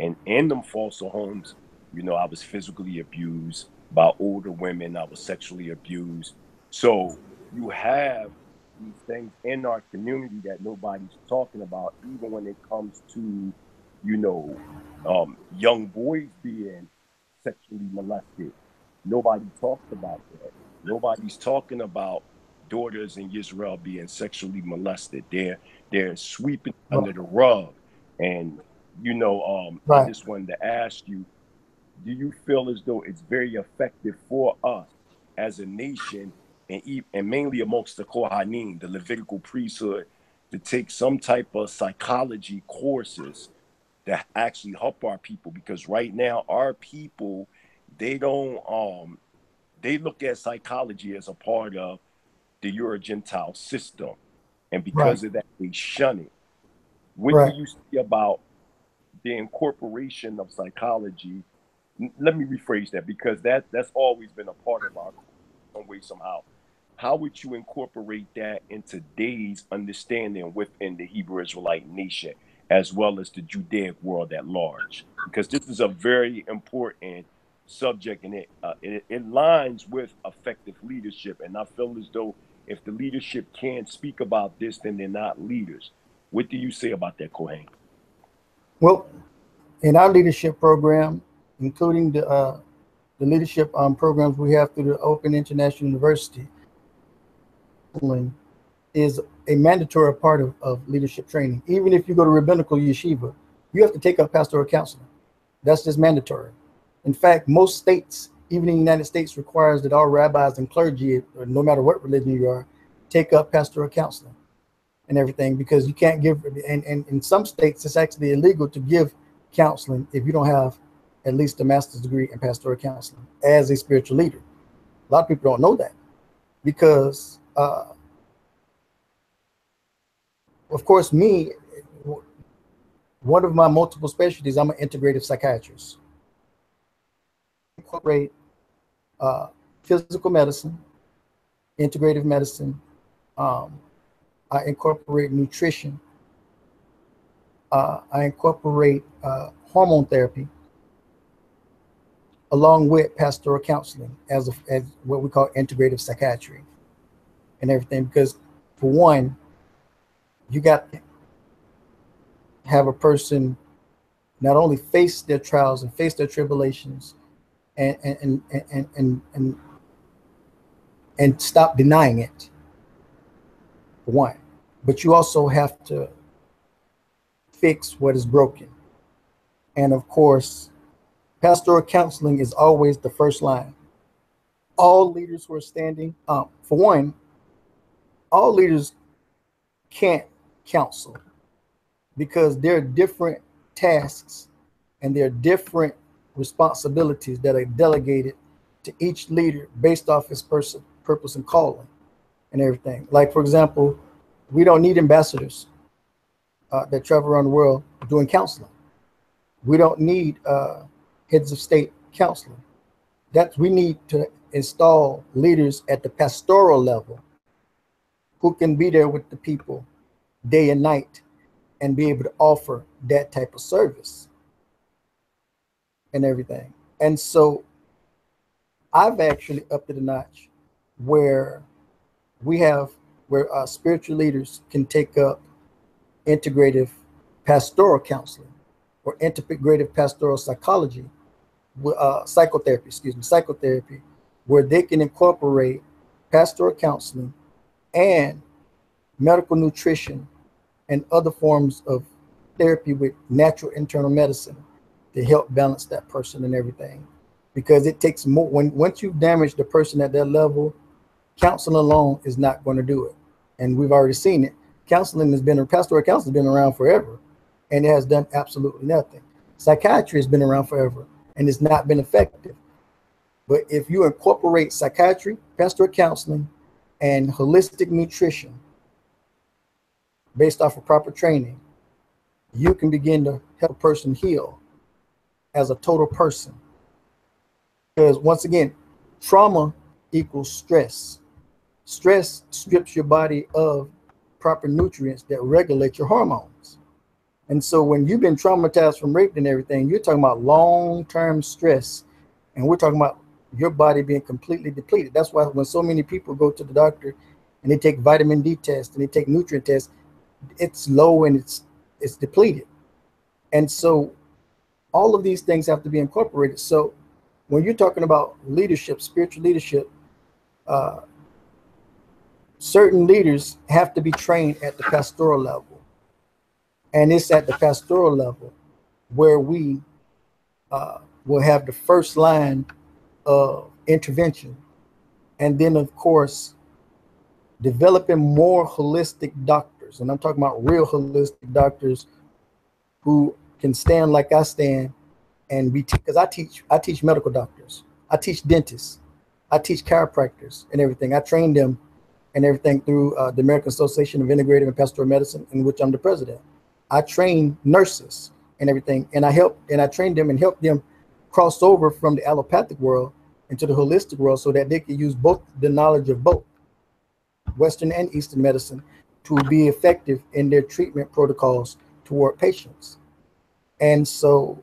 And in them foster homes, I was physically abused by older women. I was sexually abused. So you have these things in our community that nobody's talking about, even when it comes to, young boys being sexually molested. Nobody talks about that. Nobody's talking about daughters in Israel being sexually molested. They're sweeping under the rug. And I Right. just wanted to ask you, do you feel as though it's very effective for us as a nation, and mainly amongst the Kohanim, the Levitical priesthood, to take some type of psychology courses that actually help our people? Because right now, our people, they don't, they look at psychology as a part of the Euro-Gentile system. And Right. because of that, they shun it. What do Right. you see about the incorporation of psychology? Let me rephrase that, because that's always been a part of our some way, somehow. How would you incorporate that into today's understanding within the Hebrew Israelite nation, as well as the Judaic world at large? Because this is a very important subject, and it lines with effective leadership. And I feel as though if the leadership can't speak about this, then they're not leaders. What do you say about that, Kohen? Well, in our leadership program, including the leadership programs we have through the Open International University, is a mandatory part of leadership training. Even if you go to rabbinical yeshiva, you have to take up pastoral counseling. That's just mandatory. In fact, most states, even in the United States, requires that all rabbis and clergy, no matter what religion you are, take up pastoral counseling and everything, because you can't give, and in some states, it's actually illegal to give counseling if you don't have at least a master's degree in pastoral counseling as a spiritual leader. A lot of people don't know that, because of course, one of my multiple specialties, I'm an integrative psychiatrist. I incorporate physical medicine, integrative medicine. I incorporate nutrition. I incorporate hormone therapy, along with pastoral counseling as what we call integrative psychiatry and everything. Because for one, you got to have a person not only face their trials and face their tribulations and stop denying it, for one, but you also have to fix what is broken. And of course, pastoral counseling is always the first line. All leaders who are standing, for one, all leaders can't counsel, because there are different tasks and there are different responsibilities that are delegated to each leader based off his purpose and calling and everything. Like, for example, we don't need ambassadors that travel around the world doing counseling. We don't need heads of state counseling. We need to install leaders at the pastoral level who can be there with the people day and night and be able to offer that type of service. and everything. And so I've actually upped it a notch where where spiritual leaders can take up integrative pastoral counseling or integrative pastoral psychology, psychotherapy, where they can incorporate pastoral counseling and medical nutrition and other forms of therapy with natural internal medicine to help balance that person and everything. Because it takes more, once you've damaged the person at that level, counseling alone is not going to do it. And we've already seen it. Pastoral counseling has been around forever, and it has done absolutely nothing. Psychiatry has been around forever, and it's not been effective. But if you incorporate psychiatry, pastoral counseling, and holistic nutrition based off of proper training, you can begin to help a person heal as a total person. Because once again, trauma equals stress. Stress strips your body of proper nutrients that regulate your hormones. And so when you've been traumatized from rape and everything, you're talking about long-term stress. And we're talking about your body being completely depleted. That's why when so many people go to the doctor and they take vitamin D tests and they take nutrient tests, it's low and it's depleted. And so all of these things have to be incorporated. So when you're talking about leadership, spiritual leadership, certain leaders have to be trained at the pastoral level. And it's at the pastoral level where we will have the first line of intervention. And then, of course, developing more holistic doctors. And I'm talking about real holistic doctors who can stand like I stand and because I teach medical doctors. I teach dentists. I teach chiropractors and everything. I train them and everything through the American Association of Integrative and Pastoral Medicine, in which I'm the president. I train nurses and everything, and I train them and help them cross over from the allopathic world into the holistic world so that they can use both the knowledge of both Western and Eastern medicine to be effective in their treatment protocols toward patients. And so,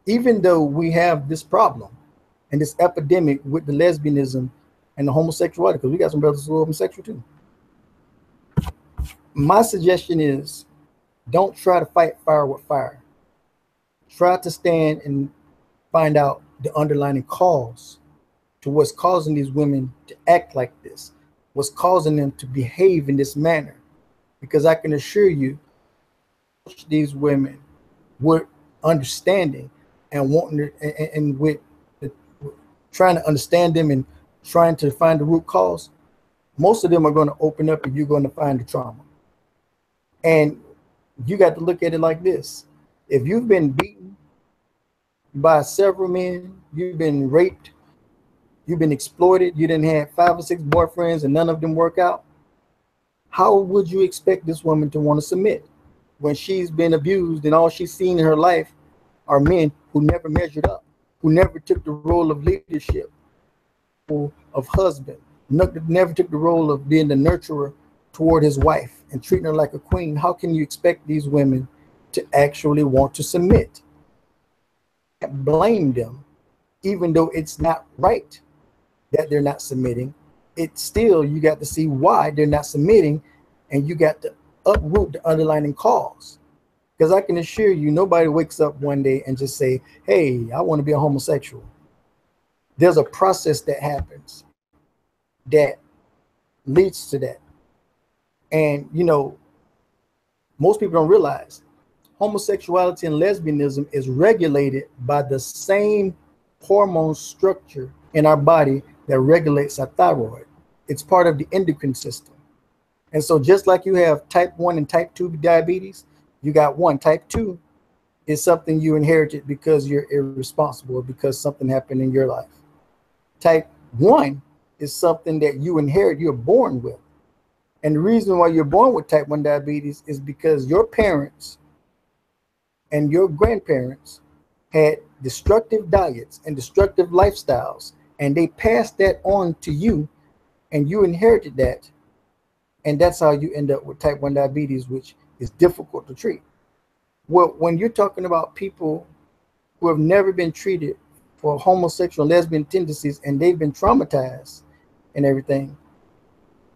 even though we have this problem and this epidemic with the lesbianism and the homosexuality, because we got some brothers who are homosexual too. My suggestion is don't try to fight fire with fire. Try to stand and find out the underlying cause to what's causing these women to act like this, what's causing them to behave in this manner. Because I can assure you, these women with understanding and wanting to, and with trying to understand them and trying to find the root cause, most of them are going to open up and you're going to find the trauma. And you got to look at it like this. If you've been beaten by several men, you've been raped, you've been exploited, you didn't have 5 or 6 boyfriends and none of them work out, how would you expect this woman to want to submit when she's been abused and all she's seen in her life are men who never measured up, who never took the role of leadership, of husband, never took the role of being the nurturer toward his wife and treating her like a queen? How can you expect these women to actually want to submit? Blame them, even though it's not right that they're not submitting. It's still, you got to see why they're not submitting, and you got to uproot the underlying cause. Because I can assure you, nobody wakes up one day and just say, hey, I want to be a homosexual. There's a process that happens that leads to that. And, most people don't realize homosexuality and lesbianism is regulated by the same hormone structure in our body that regulates our thyroid. It's part of the endocrine system. And so just like you have type 1 and type 2 diabetes, you got one. Type 2 is something you inherited because you're irresponsible or because something happened in your life. Type 1 is something that you inherit, you're born with. And the reason why you're born with type 1 diabetes is because your parents and your grandparents had destructive diets and destructive lifestyles, and they passed that on to you, and you inherited that. And that's how you end up with type 1 diabetes, which is difficult to treat. Well, when you're talking about people who have never been treated for homosexual and lesbian tendencies and they've been traumatized and everything,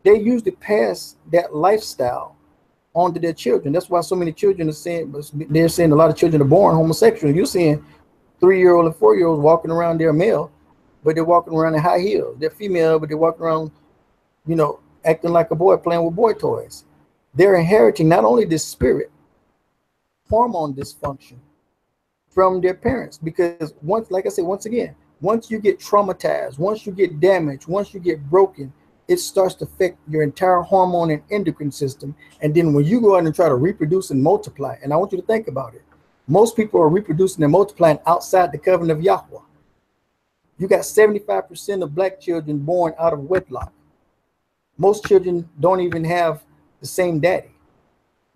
they usually pass that lifestyle onto their children. That's why so many children are saying, they're saying a lot of children are born homosexual. You're seeing 3-year-old and 4-year-olds walking around, they're male, but they're walking around in high heels. They're female, but they're walking around, you know, acting like a boy, playing with boy toys. They're inheriting not only this spirit, hormone dysfunction from their parents, because once, like I said, once again, once you get traumatized, once you get damaged, once you get broken, it starts to affect your entire hormone and endocrine system. And then when you go out and try to reproduce and multiply, and I want you to think about it, most people are reproducing and multiplying outside the covenant of Yahweh. You got 75% of black children born out of wedlock. Most children don't even have the same daddy.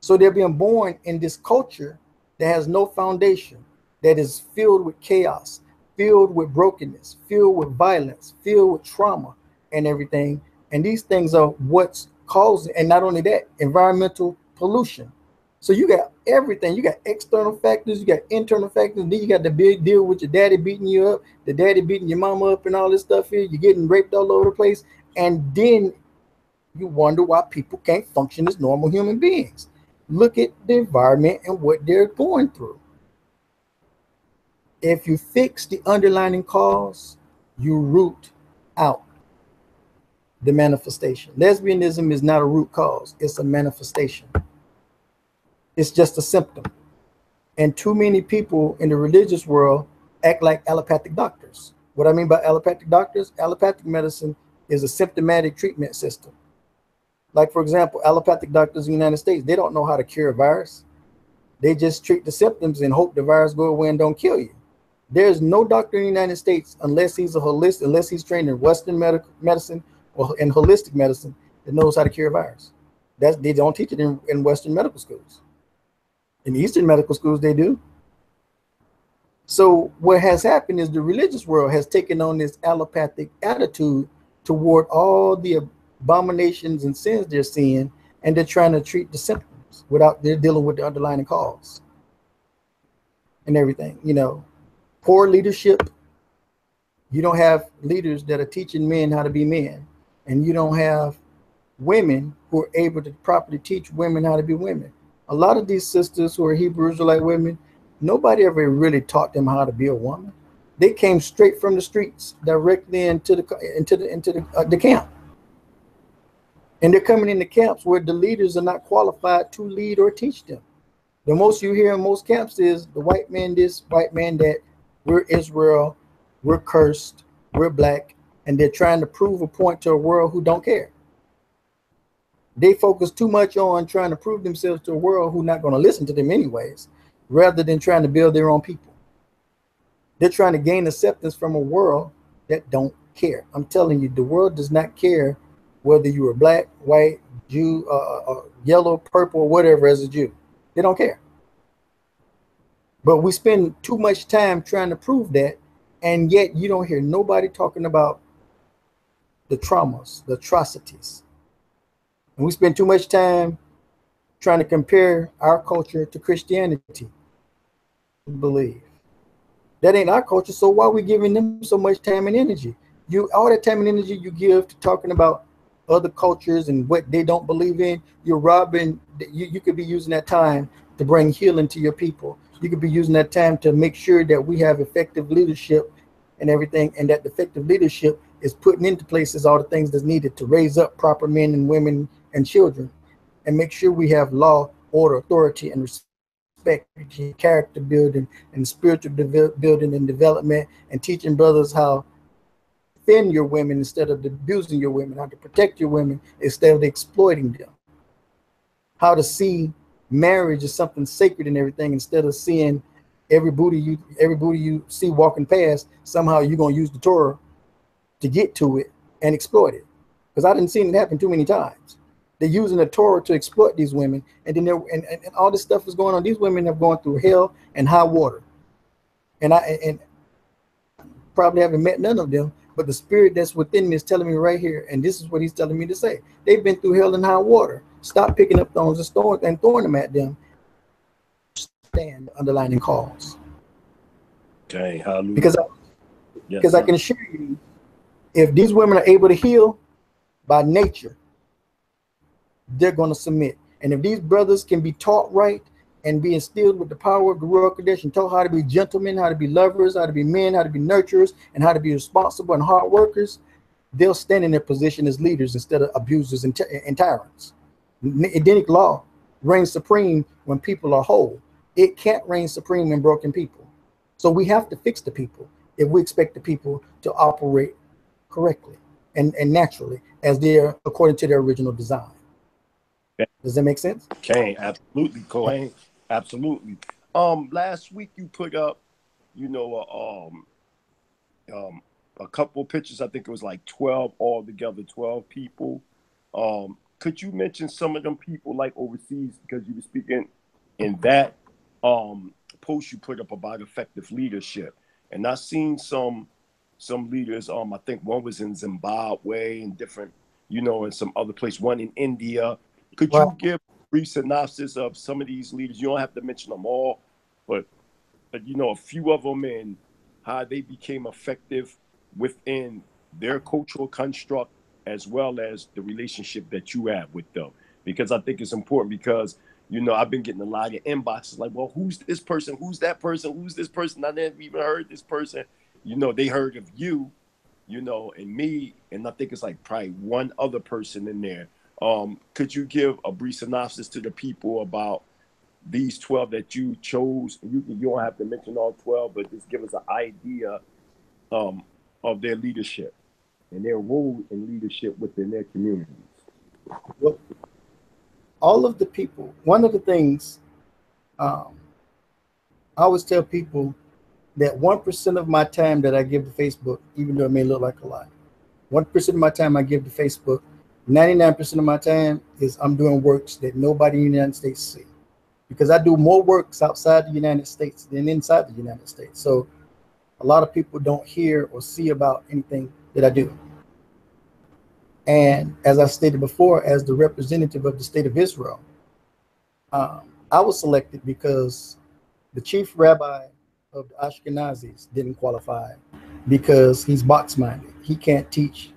So they're being born in this culture that has no foundation, that is filled with chaos, filled with brokenness, filled with violence, filled with trauma and everything. And these things are what's causing, and not only that, environmental pollution. So you got everything. You got external factors, you got internal factors, then you got the big deal with your daddy beating you up, the daddy beating your mama up and all this stuff here. You're getting raped all over the place. And then you wonder why people can't function as normal human beings. Look at the environment and what they're going through. If you fix the underlying cause, you root out the manifestation. Lesbianism is not a root cause, it's a manifestation. It's just a symptom. And too many people in the religious world act like allopathic doctors. What I mean by allopathic doctors, allopathic medicine is a symptomatic treatment system. Like, for example, allopathic doctors in the United States, they don't know how to cure a virus. They just treat the symptoms and hope the virus go away and don't kill you. There's no doctor in the United States, unless he's a holistic, unless he's trained in Western medical medicine or in holistic medicine, that knows how to cure a virus. They don't teach it in Western medical schools. In Eastern medical schools, they do. So what has happened is the religious world has taken on this allopathic attitude toward all the abominations and sins they're seeing, and they're trying to treat the symptoms without they're dealing with the underlying cause and everything. You know, poor leadership. You don't have leaders that are teaching men how to be men, and you don't have women who are able to properly teach women how to be women. A lot of these sisters who are Hebrew Israelite women, nobody ever really taught them how to be a woman. They came straight from the streets directly into the camp. And they're coming into camps where the leaders are not qualified to lead or teach them. The most you hear in most camps is the white man this, white man that, we're Israel, we're cursed, we're black, and they're trying to prove a point to a world who don't care. They focus too much on trying to prove themselves to a world who's not going to listen to them anyways, rather than trying to build their own people. They're trying to gain acceptance from a world that don't care. I'm telling you, the world does not care whether you are black, white, Jew, yellow, purple, or whatever as a Jew. They don't care. But we spend too much time trying to prove that, and yet you don't hear nobody talking about the traumas, the atrocities. And we spend too much time trying to compare our culture to Christianity. Believe that ain't our culture, so why are we giving them so much time and energy? All that time and energy you give to talking about other cultures and what they don't believe in, you're robbing. You could be using that time to bring healing to your people. You could be using that time to make sure that we have effective leadership and everything, and that effective leadership is putting into places all the things that's needed to raise up proper men and women and children, and make sure we have law, order, authority, and respect, character building, and spiritual building and development, and teaching brothers how to defend your women instead of abusing your women, how to protect your women instead of exploiting them, how to see marriage as something sacred and everything, instead of seeing every booty you see walking past, somehow you're going to use the Torah to get to it and exploit it. Because I didn't see it happen too many times. They're using the Torah to exploit these women, and then and all this stuff is going on. These women have gone through hell and high water, and I probably haven't met none of them, but the spirit that's within me is telling me right here, and this is what he's telling me to say. They've been through hell and high water. Stop picking up thorns and throwing them at them. understand the underlying cause. Okay, hallelujah. Because I can assure you, if these women are able to heal by nature, they're going to submit. And if these brothers can be taught right and be instilled with the power of the Ruach Kodesh and taught how to be gentlemen, how to be lovers, how to be men, how to be nurturers, and how to be responsible and hard workers, they'll stand in their position as leaders instead of abusers and tyrants. Edenic law reigns supreme when people are whole. It can't reign supreme in broken people. So we have to fix the people if we expect the people to operate correctly and naturally as they're according to their original design. Does that make sense? Okay, absolutely, Kohen. Absolutely. Last week you put up, you know, a couple of pictures. I think it was like 12 altogether, 12 people. Could you mention some of them people like overseas, because you were speaking in that post you put up about effective leadership, and I seen some leaders. I think one was in Zimbabwe and different, you know, in some other place. One in India. Could you give a brief synopsis of some of these leaders? You don't have to mention them all, but you know, a few of them and how they became effective within their cultural construct, as well as the relationship that you have with them. Because I think it's important, because, you know, I've been getting a lot of inboxes like, well, who's this person? Who's that person? Who's this person? I never even heard this person. You know, they heard of you, you know, and me, and I think it's like probably one other person in there. Could you give a brief synopsis to the people about these 12 that you chose? You don't have to mention all 12, but just give us an idea of their leadership and their role in leadership within their communities. Well, all of the people, one of the things I always tell people that 1% of my time that I give to Facebook, even though it may look like a lot, 1% of my time I give to Facebook, 99% of my time is I'm doing works that nobody in the United States see, because I do more works outside the United States than inside the United States. So a lot of people don't hear or see about anything that I do. And as I stated before, as the representative of the state of Israel, I was selected because the chief rabbi of the Ashkenazis didn't qualify, because he's box-minded. He can't teach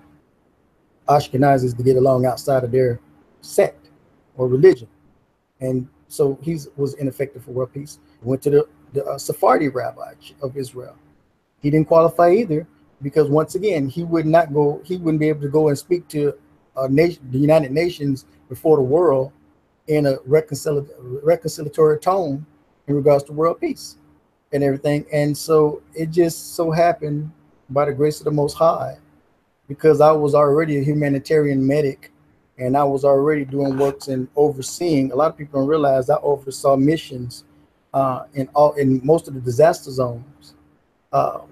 Ashkenazis to get along outside of their sect or religion. And so he was ineffective for world peace. Went to the Sephardi rabbi of Israel. He didn't qualify either, because once again, he wouldn't be able to go and speak to the United Nations before the world in a reconciliatory tone in regards to world peace and everything. And so it just so happened, by the grace of the Most High, because I was already a humanitarian medic and I was already doing works and overseeing. A lot of people don't realize I oversaw missions in most of the disaster zones,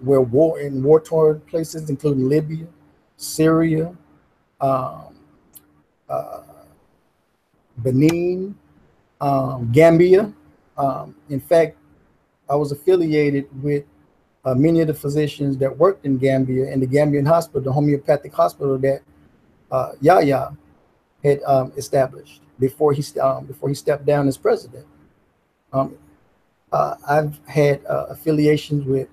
where war-torn places, including Libya, Syria, Benin, Gambia. In fact, I was affiliated with many of the physicians that worked in Gambia, in the Gambian hospital, the homeopathic hospital that Yahya had established before he stepped down as president. I've had affiliations with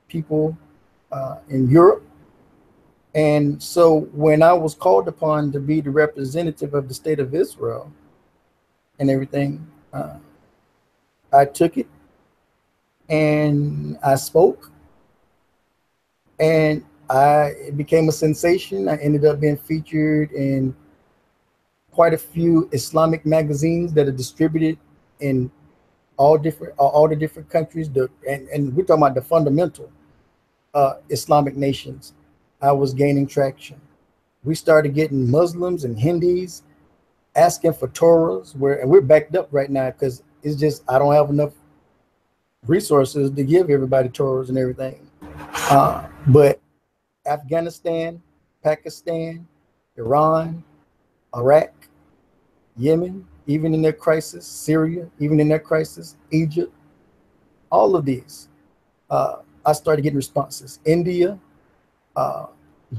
people in Europe. And so when I was called upon to be the representative of the state of Israel and everything, I took it and I spoke, and it became a sensation. I ended up being featured in quite a few Islamic magazines that are distributed in all the different countries. And we're talking about the fundamental Islamic nations. I was gaining traction. We started getting Muslims and Hindus asking for Torahs, and we're backed up right now, because it's just I don't have enough resources to give everybody Torahs and everything. But Afghanistan, Pakistan, Iran, Iraq, Yemen, even in their crisis, Syria, even in their crisis, Egypt, all of these, I started getting responses. India,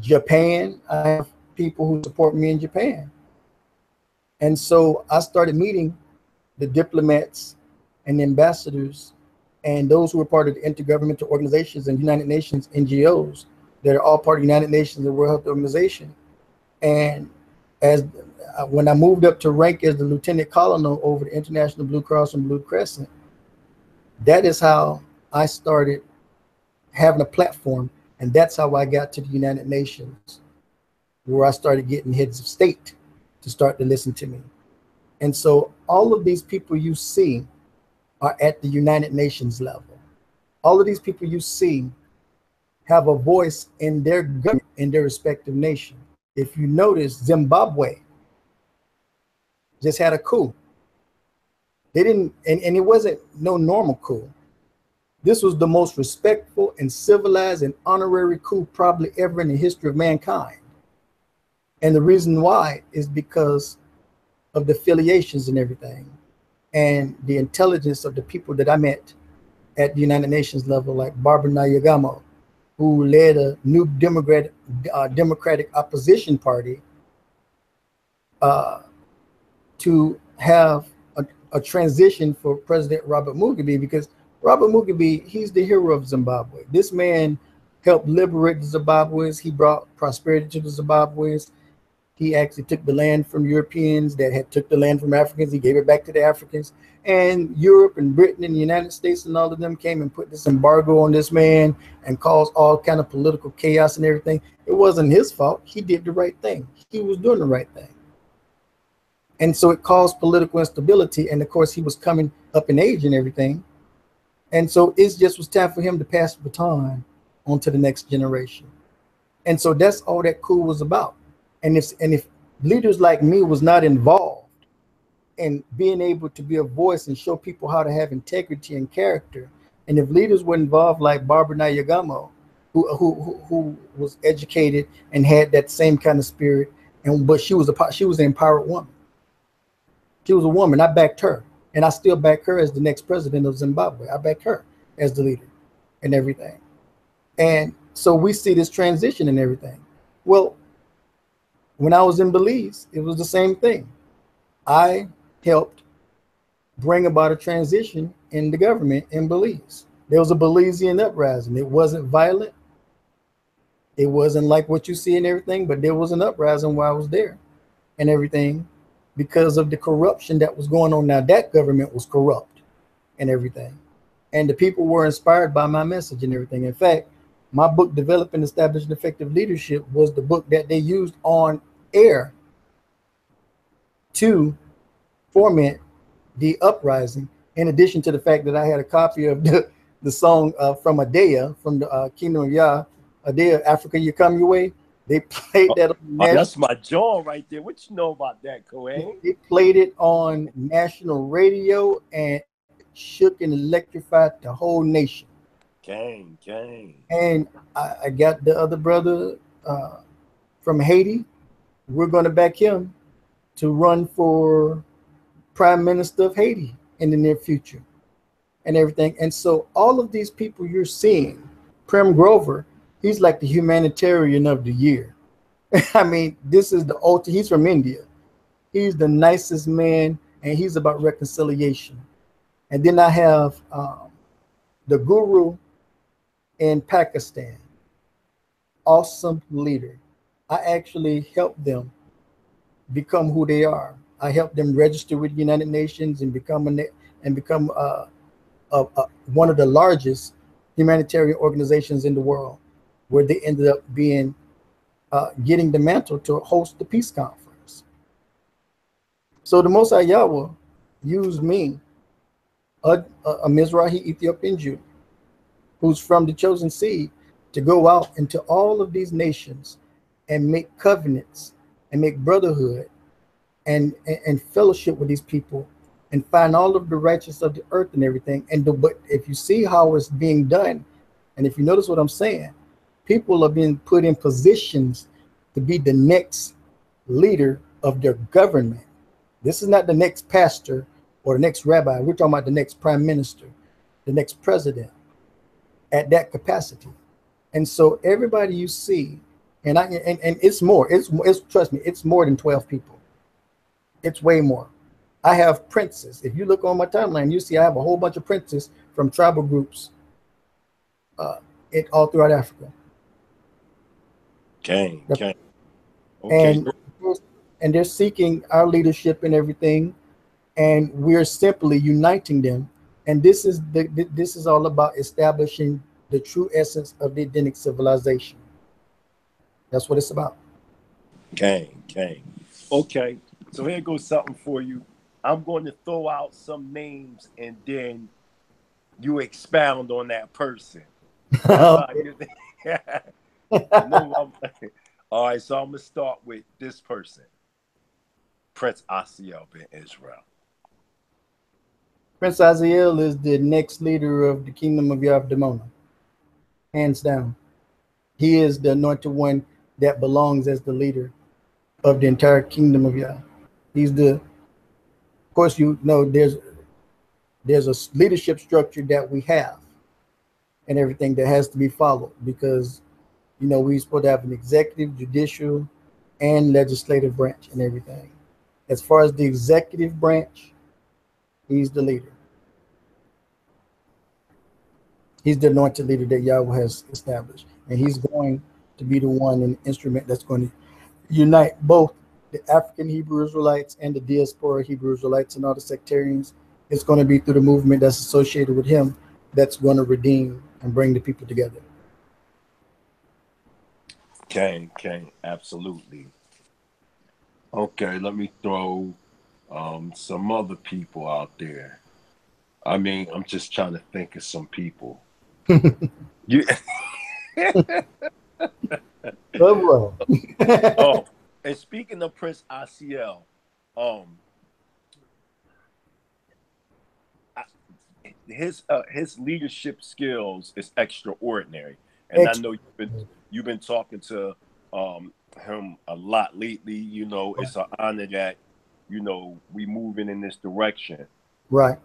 Japan, I have people who support me in Japan. And so I started meeting the diplomats and ambassadors and those who are part of the intergovernmental organizations and United Nations NGOs that are all part of the United Nations and World Health Organization. And as when I moved up to rank as the Lieutenant Colonel over the International Blue Cross and Blue Crescent, that is how I started having a platform. And that's how I got to the United Nations, where I started getting heads of state to start to listen to me. And so all of these people you see are at the United Nations level. All of these people you see have a voice in their government, in their respective nation. If you notice, Zimbabwe just had a coup. They didn't, and it wasn't no normal coup. This was the most respectful and civilized and honorary coup probably ever in the history of mankind. And the reason why is because of the affiliations and everything, and the intelligence of the people that I met at the United Nations level, like Barbara Nayagamo, who led a new democratic opposition party to have a transition for President Robert Mugabe, because Robert Mugabe, he's the hero of Zimbabwe. This man helped liberate the Zimbabweans. He brought prosperity to the Zimbabweans. He actually took the land from Europeans that had took the land from Africans. He gave it back to the Africans. And Europe and Britain and the United States and all of them came and put this embargo on this man and caused all kind of political chaos and everything. It wasn't his fault. He did the right thing. He was doing the right thing. And so it caused political instability. And of course, he was coming up in age and everything. And so it just was time for him to pass the baton on to the next generation. And so that's all that coup was about. And if leaders like me was not involved in being able to be a voice and show people how to have integrity and character, and if leaders were involved like Barbara Nayagamo, who was educated and had that same kind of spirit, but she was an empowered woman. She was a woman. I backed her, and I still back her as the next president of Zimbabwe. I back her as the leader and everything. And so we see this transition and everything. Well, when I was in Belize, it was the same thing. I helped bring about a transition in the government in Belize. There was a Belizean uprising. It wasn't violent. It wasn't like what you see and everything, but there was an uprising while I was there and everything because of the corruption that was going on. Now that government was corrupt and everything. And the people were inspired by my message and everything. In fact, my book, Developing Established Effective Leadership, was the book that they used on air to foment the uprising, in addition to the fact that I had a copy of the song from Adea, from the Kingdom of Yah, Adea, Africa, You Come Your Way. They played that on that's my jaw right there. What you know about that, Cohen? They played it on national radio and shook and electrified the whole nation. Gang. And I got the other brother from Haiti. We're going to back him to run for Prime Minister of Haiti in the near future and everything. And so all of these people you're seeing, Prem Grover, he's like the humanitarian of the year. I mean, this is the ultimate. He's from India. He's the nicest man, and he's about reconciliation. And then I have the guru in Pakistan, awesome leader. I actually helped them become who they are. I helped them register with the United Nations and become one of the largest humanitarian organizations in the world, where they ended up being getting the mantle to host the peace conference. So the Most High Yahweh used me, a Mizrahi Ethiopian Jew, who's from the chosen seed, to go out into all of these nations and make covenants and make brotherhood and fellowship with these people and find all of the righteous of the earth and everything. But if you see how it's being done, and if you notice what I'm saying, people are being put in positions to be the next leader of their government. This is not the next pastor or the next rabbi. We're talking about the next prime minister, the next president at that capacity. And so everybody you see, and it's more, it's trust me, it's more than 12 people. It's way more. I have princes. If you look on my timeline, you see I have a whole bunch of princes from tribal groups all throughout Africa. Okay. Okay. And they're seeking our leadership and everything, and we're simply uniting them. And this is all about establishing the true essence of the Edenic civilization. That's what it's about. Okay. Okay. So here goes something for you. I'm going to throw out some names and then you expound on that person. That's how you think. All right, so I'm gonna start with this person, Prince Asiel bin Israel. Prince Asiel is the next leader of the kingdom of Yavdamona, hands down. He is the anointed one that belongs as the leader of the entire kingdom of Yah. He's of course, you know, there's a leadership structure that we have and everything that has to be followed, because you know we're supposed to have an executive, judicial, and legislative branch and everything. As far as the executive branch, he's the leader. He's the anointed leader that Yahweh has established, and he's going to be the one and instrument that's going to unite both the African Hebrew Israelites and the diaspora Hebrew Israelites and all the sectarians. It's going to be through the movement that's associated with him that's going to redeem and bring the people together. Okay, absolutely. Okay, let me throw some other people out there. I mean, I'm just trying to think of some people. You. Oh, Oh, and speaking of Prince Asiel, his leadership skills is extraordinary, and I know you've been talking to him a lot lately. You know, it's an honor that we moving in this direction. Right.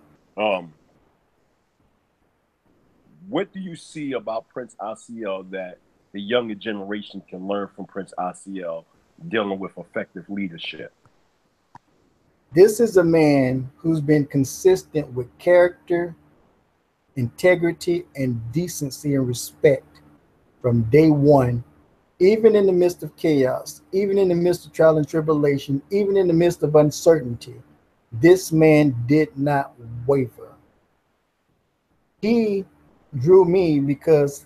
What do you see about Prince Asiel that the younger generation can learn from Prince Asiel dealing with effective leadership? This is a man who's been consistent with character, integrity, and decency and respect from day one, even in the midst of chaos, even in the midst of trial and tribulation, even in the midst of uncertainty. This man did not waver. He drew me because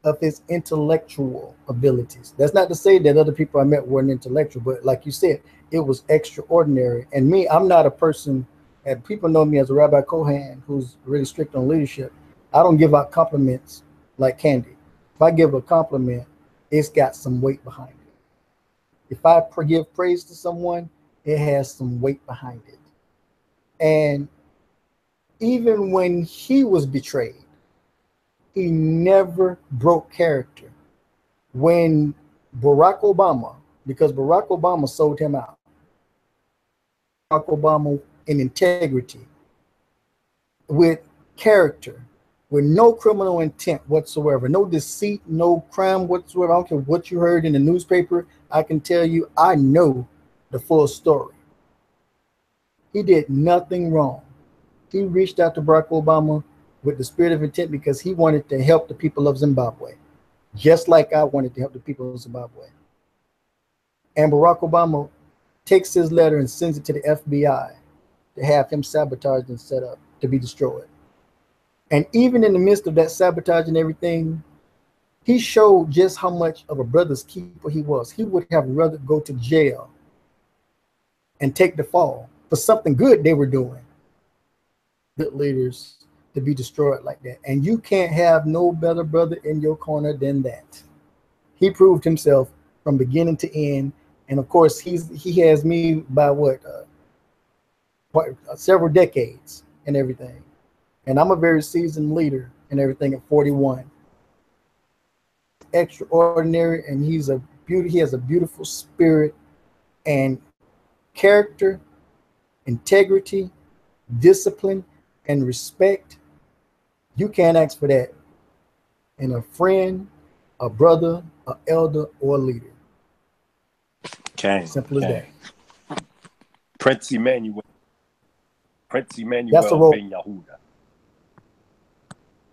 of his intellectual abilities. That's not to say that other people I met weren't intellectual, but like you said, it was extraordinary. And me, I'm not a person, and people know me as a Rabbi Kohan who's really strict on leadership. I don't give out compliments like candy. If I give a compliment, it's got some weight behind it. If I give praise to someone, it has some weight behind it. And even when he was betrayed, he never broke character. When Barack Obama, because Barack Obama sold him out, Barack Obama in integrity, with character, with no criminal intent whatsoever, no deceit, no crime whatsoever. I don't care what you heard in the newspaper. I can tell you, I know the full story. He did nothing wrong. He reached out to Barack Obama with the spirit of intent because he wanted to help the people of Zimbabwe, just like I wanted to help the people of Zimbabwe. And Barack Obama takes his letter and sends it to the FBI to have him sabotaged and set up to be destroyed. And even in the midst of that sabotage and everything, he showed just how much of a brother's keeper he was. He would have rather go to jail and take the fall for something good they were doing. Good leaders to be destroyed like that. And you can't have no better brother in your corner than that. He proved himself from beginning to end. And of course, he has me by several decades and everything. And I'm a very seasoned leader and everything at 41. Extraordinary, and he has a beautiful spirit and character, integrity, discipline, and respect. You can't ask for that in a friend, a brother, an elder, or a leader. Okay. Simple as that. Prince Emmanuel. Prince That's a Emmanuel role. bin Yehuda.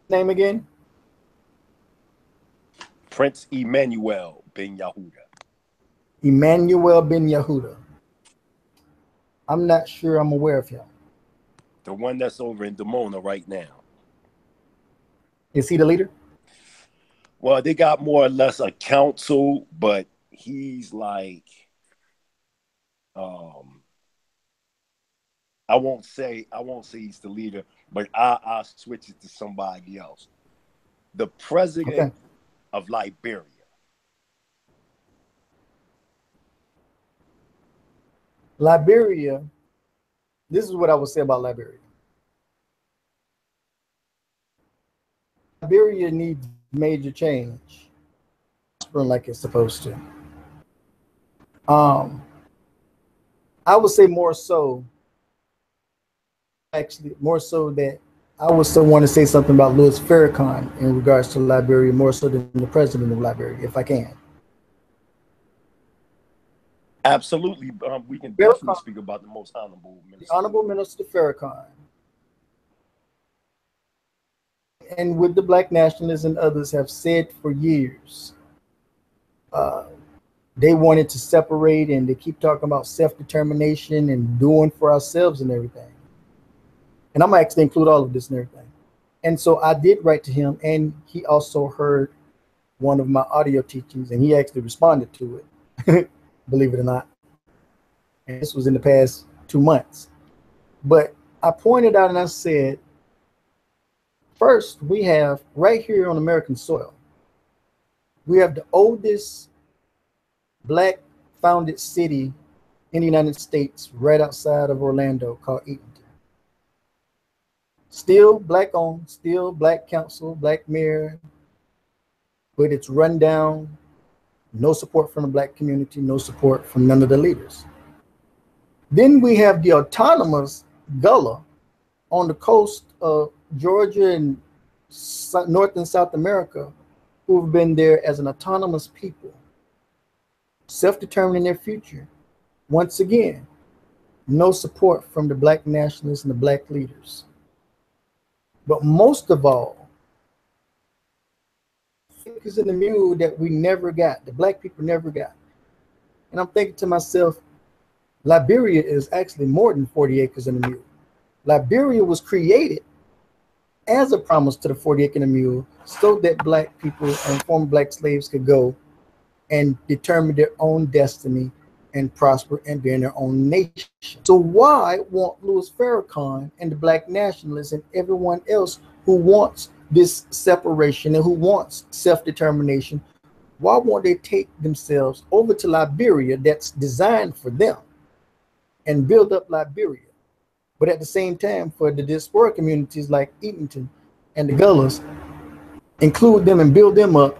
Name again? Prince Emmanuel bin Yehuda. Emmanuel bin Yehuda. I'm not sure I'm aware of him. The one that's over in Dimona right now. Is he the leader? Well, they got more or less a council, but he's like, I won't say he's the leader, but I'll switch it to somebody else. The president of Liberia. Liberia, this is what I would say about Liberia. Liberia needs major change, like it's supposed to. I would say more so, actually, more so that I would still want to say something about Louis Farrakhan in regards to Liberia, more so than the president of Liberia, if I can. Absolutely. We can definitely speak about the most honorable minister. The Honorable Minister Farrakhan. And with the Black nationalists and others have said for years, they wanted to separate, and they keep talking about self-determination and doing for ourselves and everything. And I'm going to actually include all of this and everything. And so I did write to him, and he also heard one of my audio teachings, and he actually responded to it, believe it or not. And this was in the past 2 months. But I pointed out and I said, first, we have right here on American soil, we have the oldest Black founded city in the United States right outside of Orlando called Eatonton. Still Black owned, still Black council, Black mayor, but it's run down, no support from the Black community, no support from none of the leaders. Then we have the autonomous Gullah on the coast of Georgia and North and South America, who've been there as an autonomous people, self-determining their future. Once again, no support from the Black nationalists and the Black leaders. But most of all, acres in the mule that we never got, the Black people never got. And I'm thinking to myself, Liberia is actually more than 40 acres in a mule. Liberia was created as a promise to the 40 acre and a mule so that Black people and former Black slaves could go and determine their own destiny and prosper and be in their own nation. So why won't Louis Farrakhan and the Black nationalists and everyone else who wants this separation and who wants self-determination, why won't they take themselves over to Liberia that's designed for them and build up Liberia? But at the same time, for the diaspora communities like Eatonton and the Gullahs, include them and build them up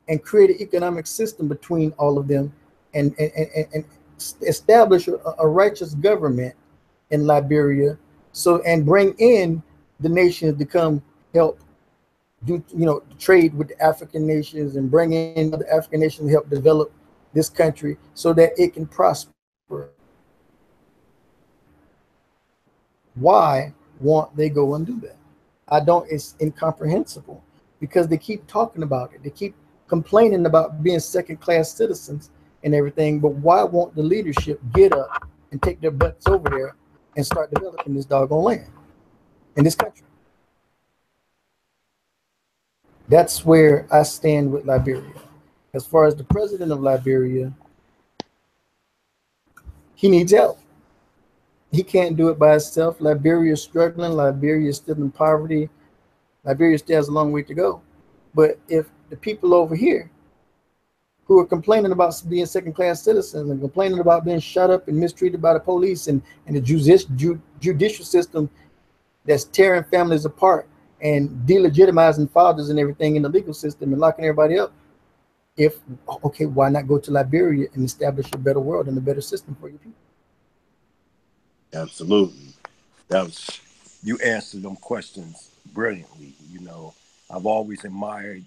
and create an economic system between all of them and establish a righteous government in Liberia, so and bring in the nations to come help do trade with the African nations and bring in other African nations to help develop this country so that it can prosper. Why won't they go and do that? It's incomprehensible, because they keep talking about it. They keep complaining about being second-class citizens and everything, but why won't the leadership get up and take their butts over there and start developing this doggone land in this country? That's where I stand with Liberia. As far as the president of Liberia, he needs help. He can't do it by himself. Liberia is struggling. Liberia is still in poverty. Liberia still has a long way to go. But if the people over here who are complaining about being second-class citizens and complaining about being shut up and mistreated by the police and the judicial system that's tearing families apart and delegitimizing fathers and everything in the legal system and locking everybody up, why not go to Liberia and establish a better world and a better system for your people? Absolutely. You answered them questions brilliantly. I've always admired,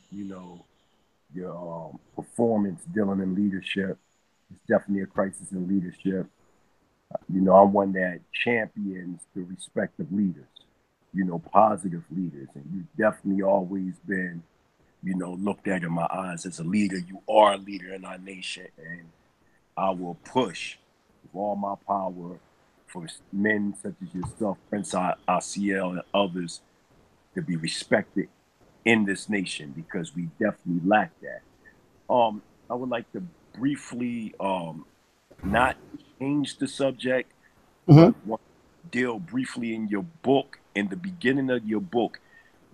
your performance dealing in leadership. It's definitely a crisis in leadership. You know, I'm one that champions the respect of leaders, you know, positive leaders. And you've definitely always been, you know, looked at in my eyes as a leader. You are a leader in our nation. And I will push with all my power for men such as yourself, Prince ICL, and others to be respected in this nation because we definitely lack that. I would like to briefly not change the subject, Hmm. but want to deal briefly in your book. In the beginning of your book,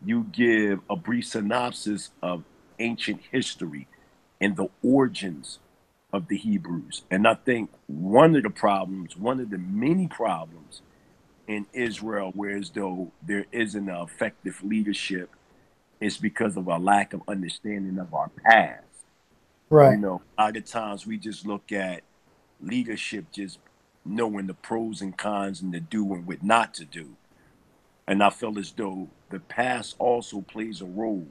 you give a brief synopsis of ancient history and the origins of the Hebrews. And I think one of the problems, one of the many problems in Israel, whereas though there isn't an effective leadership, is because of a lack of understanding of our past. You Right. know, a lot of times we just look at leadership just knowing the pros and cons and the do and what not to do. And I feel as though the past also plays a role.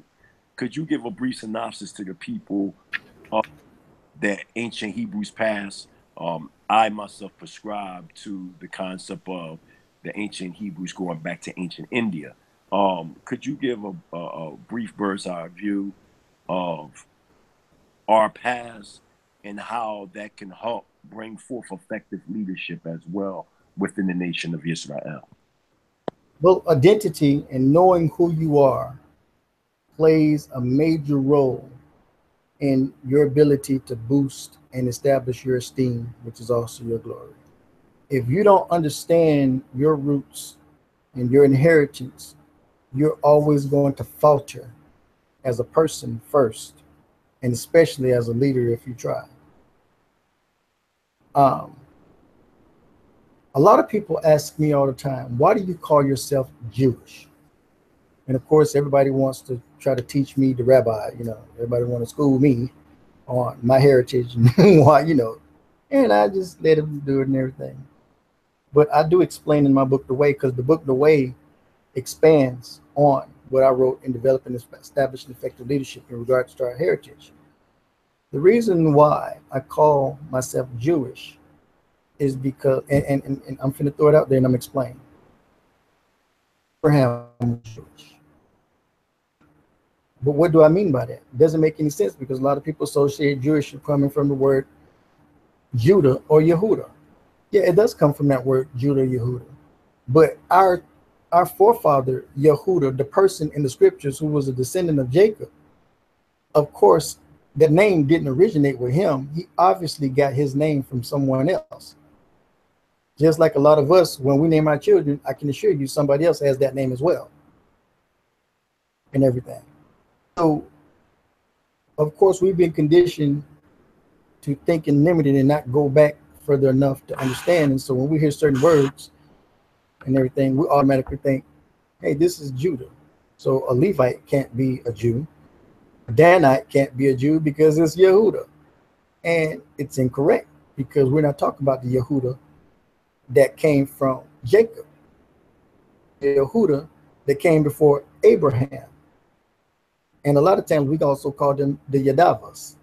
Could you give a brief synopsis to the people of that ancient Hebrews past? I myself prescribe to the concept of the ancient Hebrews going back to ancient India. Could you give a brief bird's eye view of our past and how that can help bring forth effective leadership as well within the nation of Israel? Well, identity and knowing who you are plays a major role in your ability to boost and establish your esteem, which is also your glory. If you don't understand your roots and your inheritance, you're always going to falter as a person first, and especially as a leader if you try. Um, a lot of people ask me all the time, why do you call yourself Jewish? And of course, everybody wants to try to teach me the rabbi, everybody want to school me on my heritage and why, and I just let them do it and everything. But I do explain in my book, The Way, because the book, The Way, expands on what I wrote in developing and establishing effective leadership in regards to our heritage. The reason why I call myself Jewish is because, and I'm finna throw it out there and I'm explaining. Abraham was Jewish. But what do I mean by that? It doesn't make any sense because a lot of people associate Jewish coming from the word Judah or Yehuda. Yeah, it does come from that word Judah, Yehuda. But our forefather Yehuda, the person in the scriptures who was a descendant of Jacob, of course, the name didn't originate with him. He obviously got his name from someone else. Just like a lot of us, when we name our children, I can assure you somebody else has that name as well and everything. So, of course, we've been conditioned to think in limited and not go back further enough to understand. And so when we hear certain words and everything, we automatically think, hey, this is Judah. So a Levite can't be a Jew. A Danite can't be a Jew because it's Yehuda. And it's incorrect because we're not talking about the Yehuda that came from Jacob. The Yehuda that came before Abraham. And a lot of times we also call them the Yadavas.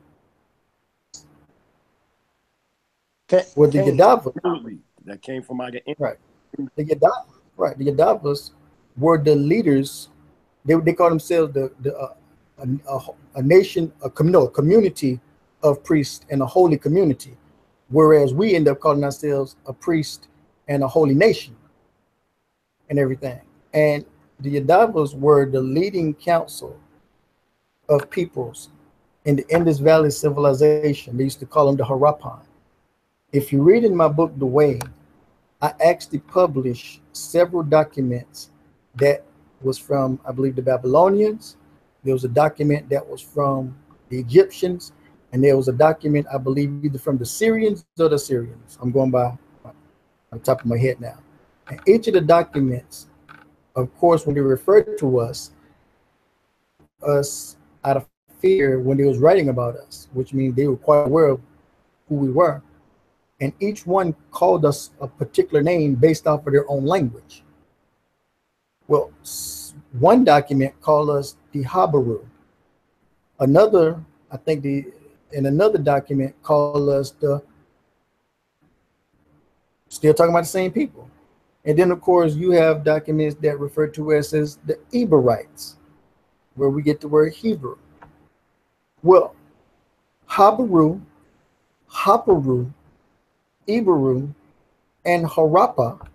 Well, the Yadavas, That came from either end. right? The Yadavas, right? The Yadavas were the leaders. They call themselves a nation, a community of priests and a holy community, whereas we end up calling ourselves a priest and a holy nation and everything. And the Yadavas were the leading council of peoples in the Indus Valley civilization. They used to call them the Harappan. If you read in my book, The Way, I actually published several documents that was from, I believe, the Babylonians. There was a document that was from the Egyptians, and there was a document, I believe, either from the Syrians or the Syrians. I'm going by on the top of my head now. And each of the documents, of course, when they referred to us out of fear when they was writing about us, which means they were quite aware of who we were. And each one called us a particular name based off of their own language. Well, one document called us the Habaru. Another, I think in another document called us the Still talking about the same people. And then, of course, you have documents that refer to us as the Eberites, where we get the word Hebrew. Well, Habaru, Haparu, Eberu, and Harappa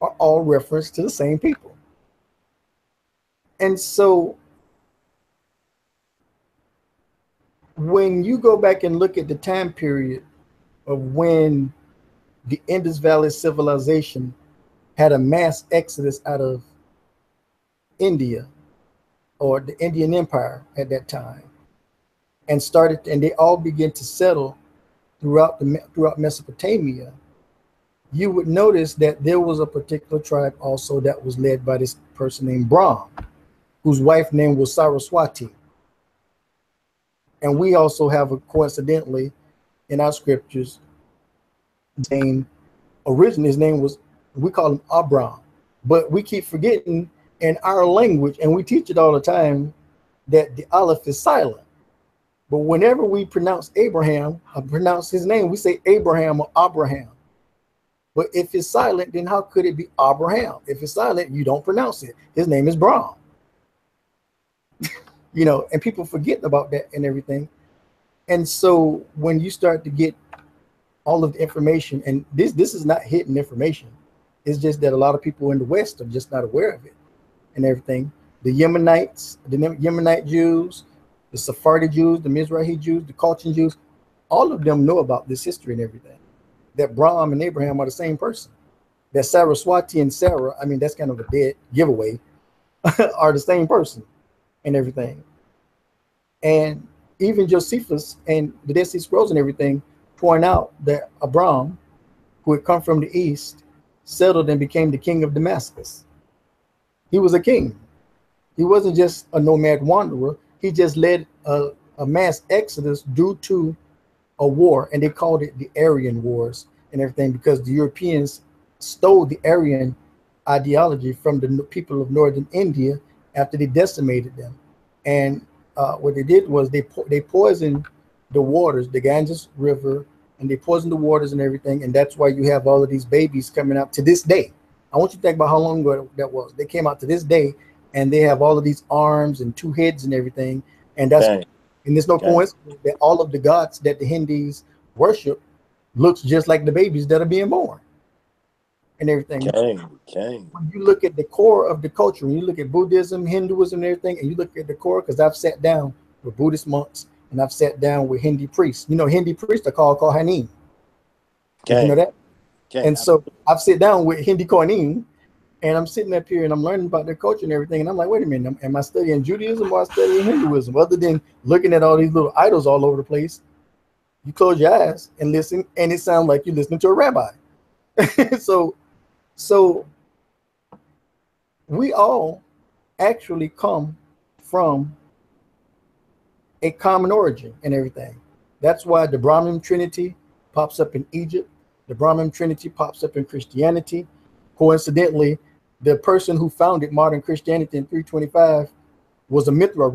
are all referenced to the same people. And so when you go back and look at the time period of when the Indus Valley civilization had a mass exodus out of India, or the Indian Empire at that time, and they all began to settle throughout Mesopotamia, you would notice that there was a particular tribe also that was led by this person named Brahm, whose wife name was Saraswati. And we also have, coincidentally, in our scriptures, originally his name was, we call him Abram, but we keep forgetting in our language, and we teach it all the time, that the aleph is silent. But whenever we pronounce Abraham, I pronounce his name, we say Abraham or Abraham. But if it's silent, then how could it be Abraham? If it's silent, you don't pronounce it. His name is Brahm. You know, and people forget about that and everything. And so when you start to get all of the information, and this is not hidden information, it's just that a lot of people in the West are just not aware of it and everything. The Yemenites, the Yemenite Jews, the Sephardi Jews, the Mizrahi Jews, the Chaldean Jews, all of them know about this history and everything. That Brahm and Abraham are the same person. That Saraswati and Sarah, I mean, that's kind of a dead giveaway, are the same person and everything. And even Josephus and the Dead Sea Scrolls and everything point out that Abram, who had come from the east, settled and became the king of Damascus. He was a king. He wasn't just a nomad wanderer. He just led a mass exodus due to a war, and they called it the Aryan Wars and everything, because the Europeans stole the Aryan ideology from the people of northern India after they decimated them. And what they did was they poisoned the waters, the Ganges River, and they poisoned the waters and everything. And that's why you have all of these babies coming out to this day. I want you to think about how long ago that was. They came out to this day, and they have all of these arms and two heads and everything. And that's and there's no coincidence that all of the gods that the Hindus worship looks just like the babies that are being born and everything. When you look at the core of the culture, when you look at Buddhism, Hinduism, and everything, and you look at the core, because I've sat down with Buddhist monks and I've sat down with Hindi priests. You know, Hindi priests are called Kohanim. Did you know that? And so I've sat down with Hindi Kohanim, and I'm sitting up here and I'm learning about their culture and everything. And I'm like, wait a minute, am I studying Judaism or am I studying Hinduism? Other than looking at all these little idols all over the place, you close your eyes and listen, and it sounds like you're listening to a rabbi. So we all actually come from a common origin and everything. That's why the Brahmin Trinity pops up in Egypt. The Brahmin Trinity pops up in Christianity. Coincidentally, the person who founded modern Christianity in 325 was a Mithra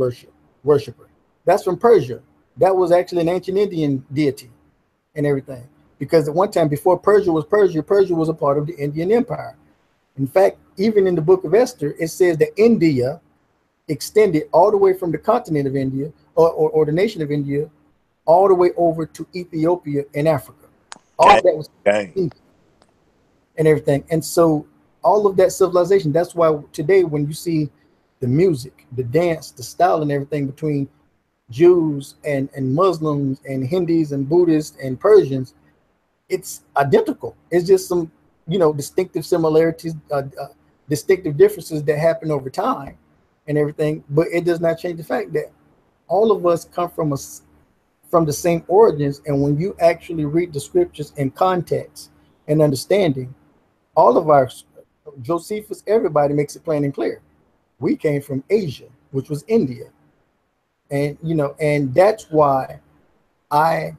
worshiper. That's from Persia. That was actually an ancient Indian deity and everything. Because at one time, before Persia was Persia, Persia was a part of the Indian Empire. In fact, even in the book of Esther, it says that India extended all the way from the continent of India, or the nation of India, all the way over to Ethiopia in Africa. All of that was and everything. And so all of that civilization, that's why today when you see the music, the dance, the style and everything between Jews and Muslims and Hindus and Buddhists and Persians, it's identical. It's just some, you know, distinctive similarities, distinctive differences that happen over time and everything. But it does not change the fact that all of us come from the same origins. And when you actually read the scriptures in context and understanding, all of our Josephus, everybody makes it plain and clear. We came from Asia, which was India. And, you know, and that's why I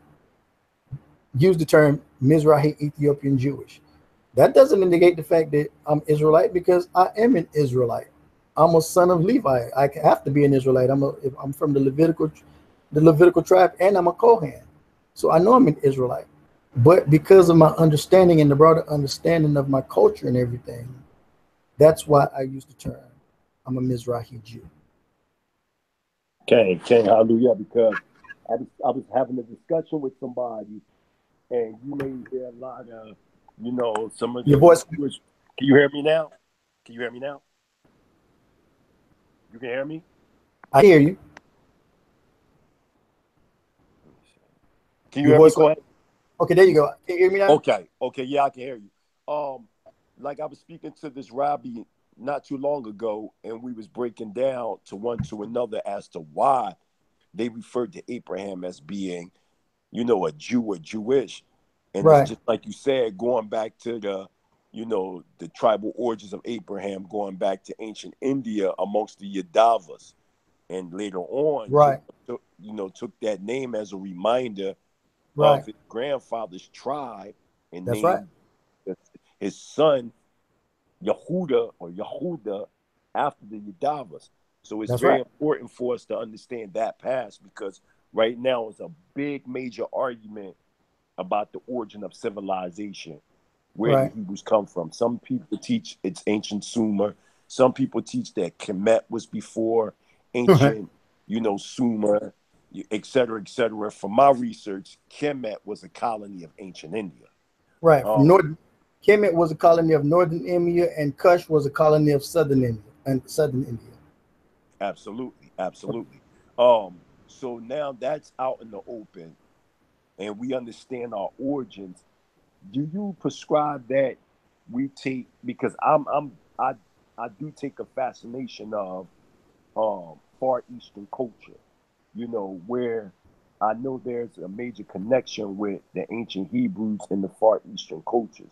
use the term Mizrahi Ethiopian Jewish. That doesn't indicate the fact that I'm Israelite, because I am an Israelite. I'm a son of Levi. I have to be an Israelite. I'm from the Levitical tribe, and I'm a Kohen. So I know I'm an Israelite But because of my understanding and the broader understanding of my culture and everything, that's why I use the term I'm a Mizrahi Jew. King, hallelujah, because I was having a discussion with somebody, and you may hear a lot of, some of Your the voice, Jewish. Can you hear me now? Can you hear me now? You can hear me? I hear you. Can you Your hear me? voice, Go ahead. okay, there you go. Can you hear me now? Okay, yeah, I can hear you. Like I was speaking to this rabbi not too long ago, and we was breaking down to one to another as to why they referred to Abraham as being, a Jew or Jewish. And it's Right, just like you said, going back to the tribal origins of Abraham, going back to ancient India amongst the Yadavas. And later on, right, took that name as a reminder right. of his grandfather's tribe and That's right. named his son Yehuda after the Yadavas. So it's That's very right. important for us to understand that past, because right now it's a big major argument about the origin of civilization. Where did Right. Hebrews come from? Some people teach it's ancient Sumer. Some people teach that Kemet was before Right. ancient, Sumer, et cetera, et cetera. From my research, Kemet was a colony of ancient India. Right. From northern Kemet was a colony of northern India, and Kush was a colony of southern India. Absolutely, absolutely. So now that's out in the open, and we understand our origins. Do you prescribe that we take, because I do take a fascination of Far Eastern culture, where I know there's a major connection with the ancient Hebrews and the Far Eastern cultures.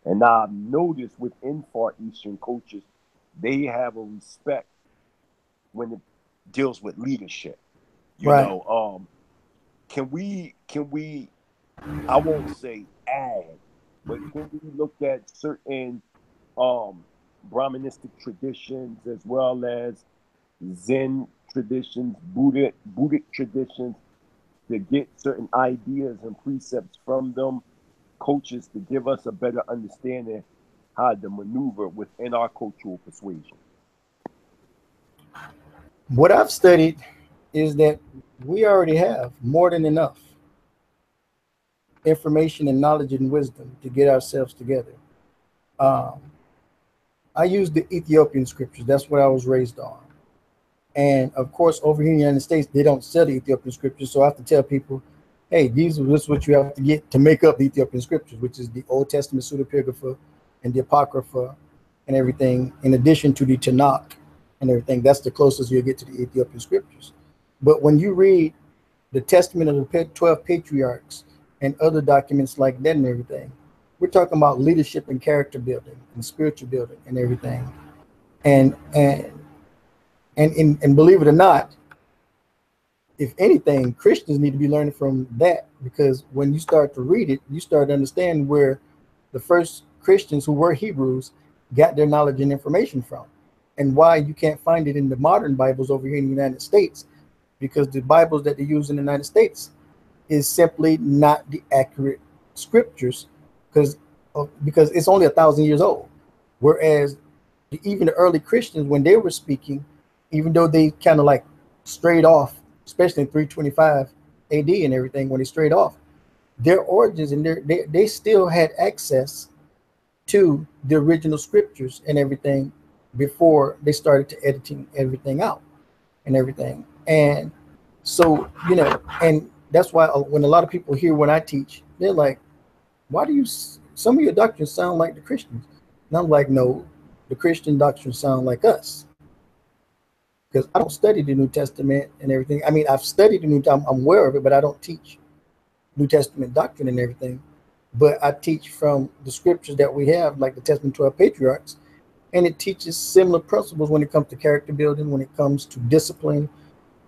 And I've noticed within Far Eastern cultures, they have a respect when it deals with leadership. Right. Can we I won't say add, but can we look at certain Brahmanistic traditions as well as Zen traditions, Buddhic traditions, to get certain ideas and precepts from them, coaches, to give us a better understanding how to maneuver within our cultural persuasion? What I've studied is that we already have more than enough information and knowledge and wisdom to get ourselves together. Um, I use the Ethiopian scriptures. That's what I was raised on. And of course, over here in the United States, they don't sell the Ethiopian scriptures. So I have to tell people, hey, this is what you have to get to make up the Ethiopian scriptures, which is the Old Testament pseudepigrapha and the Apocrypha and everything, in addition to the Tanakh and everything. That's the closest you'll get to the Ethiopian scriptures. But when you read the Testament of the 12 Patriarchs and other documents like that and everything, we're talking about leadership and character building and spiritual building and everything. And believe it or not, if anything, Christians need to be learning from that, because when you start to read it, you start to understand where the first Christians who were Hebrews got their knowledge and information from, and why you can't find it in the modern Bibles over here in the United States, because the Bibles that they use in the United States is simply not the accurate scriptures, because it's only 1,000 years old, whereas even the early Christians, when they were speaking, even though they kind of like strayed off, especially in 325 AD and everything, when they strayed off, their origins and they still had access to the original scriptures and everything before they started to editing everything out and everything. And so, and that's why when a lot of people hear when I teach, they're like, why do some of your doctrines sound like the Christians? And I'm like, no, the Christian doctrines sound like us. Because I don't study the New Testament and everything. I mean, I've studied the New Testament, I'm aware of it, but I don't teach New Testament doctrine and everything. But I teach from the scriptures that we have, like the Testament 12 Patriarchs, and it teaches similar principles when it comes to character building, when it comes to discipline,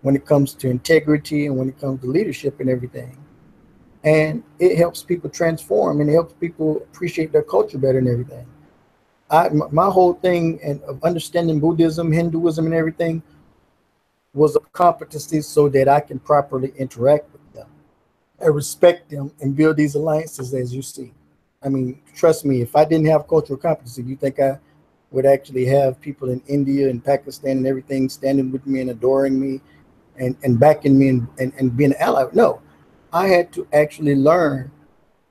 when it comes to integrity, and when it comes to leadership and everything. And it helps people transform, and it helps people appreciate their culture better and everything. My whole thing and of understanding Buddhism, Hinduism, and everything was a competency so that I can properly interact with them and respect them and build these alliances as you see. I mean, trust me, if I didn't have cultural competency, you think I would actually have people in India and Pakistan and everything standing with me and adoring me and backing me and being an ally? No, I had to actually learn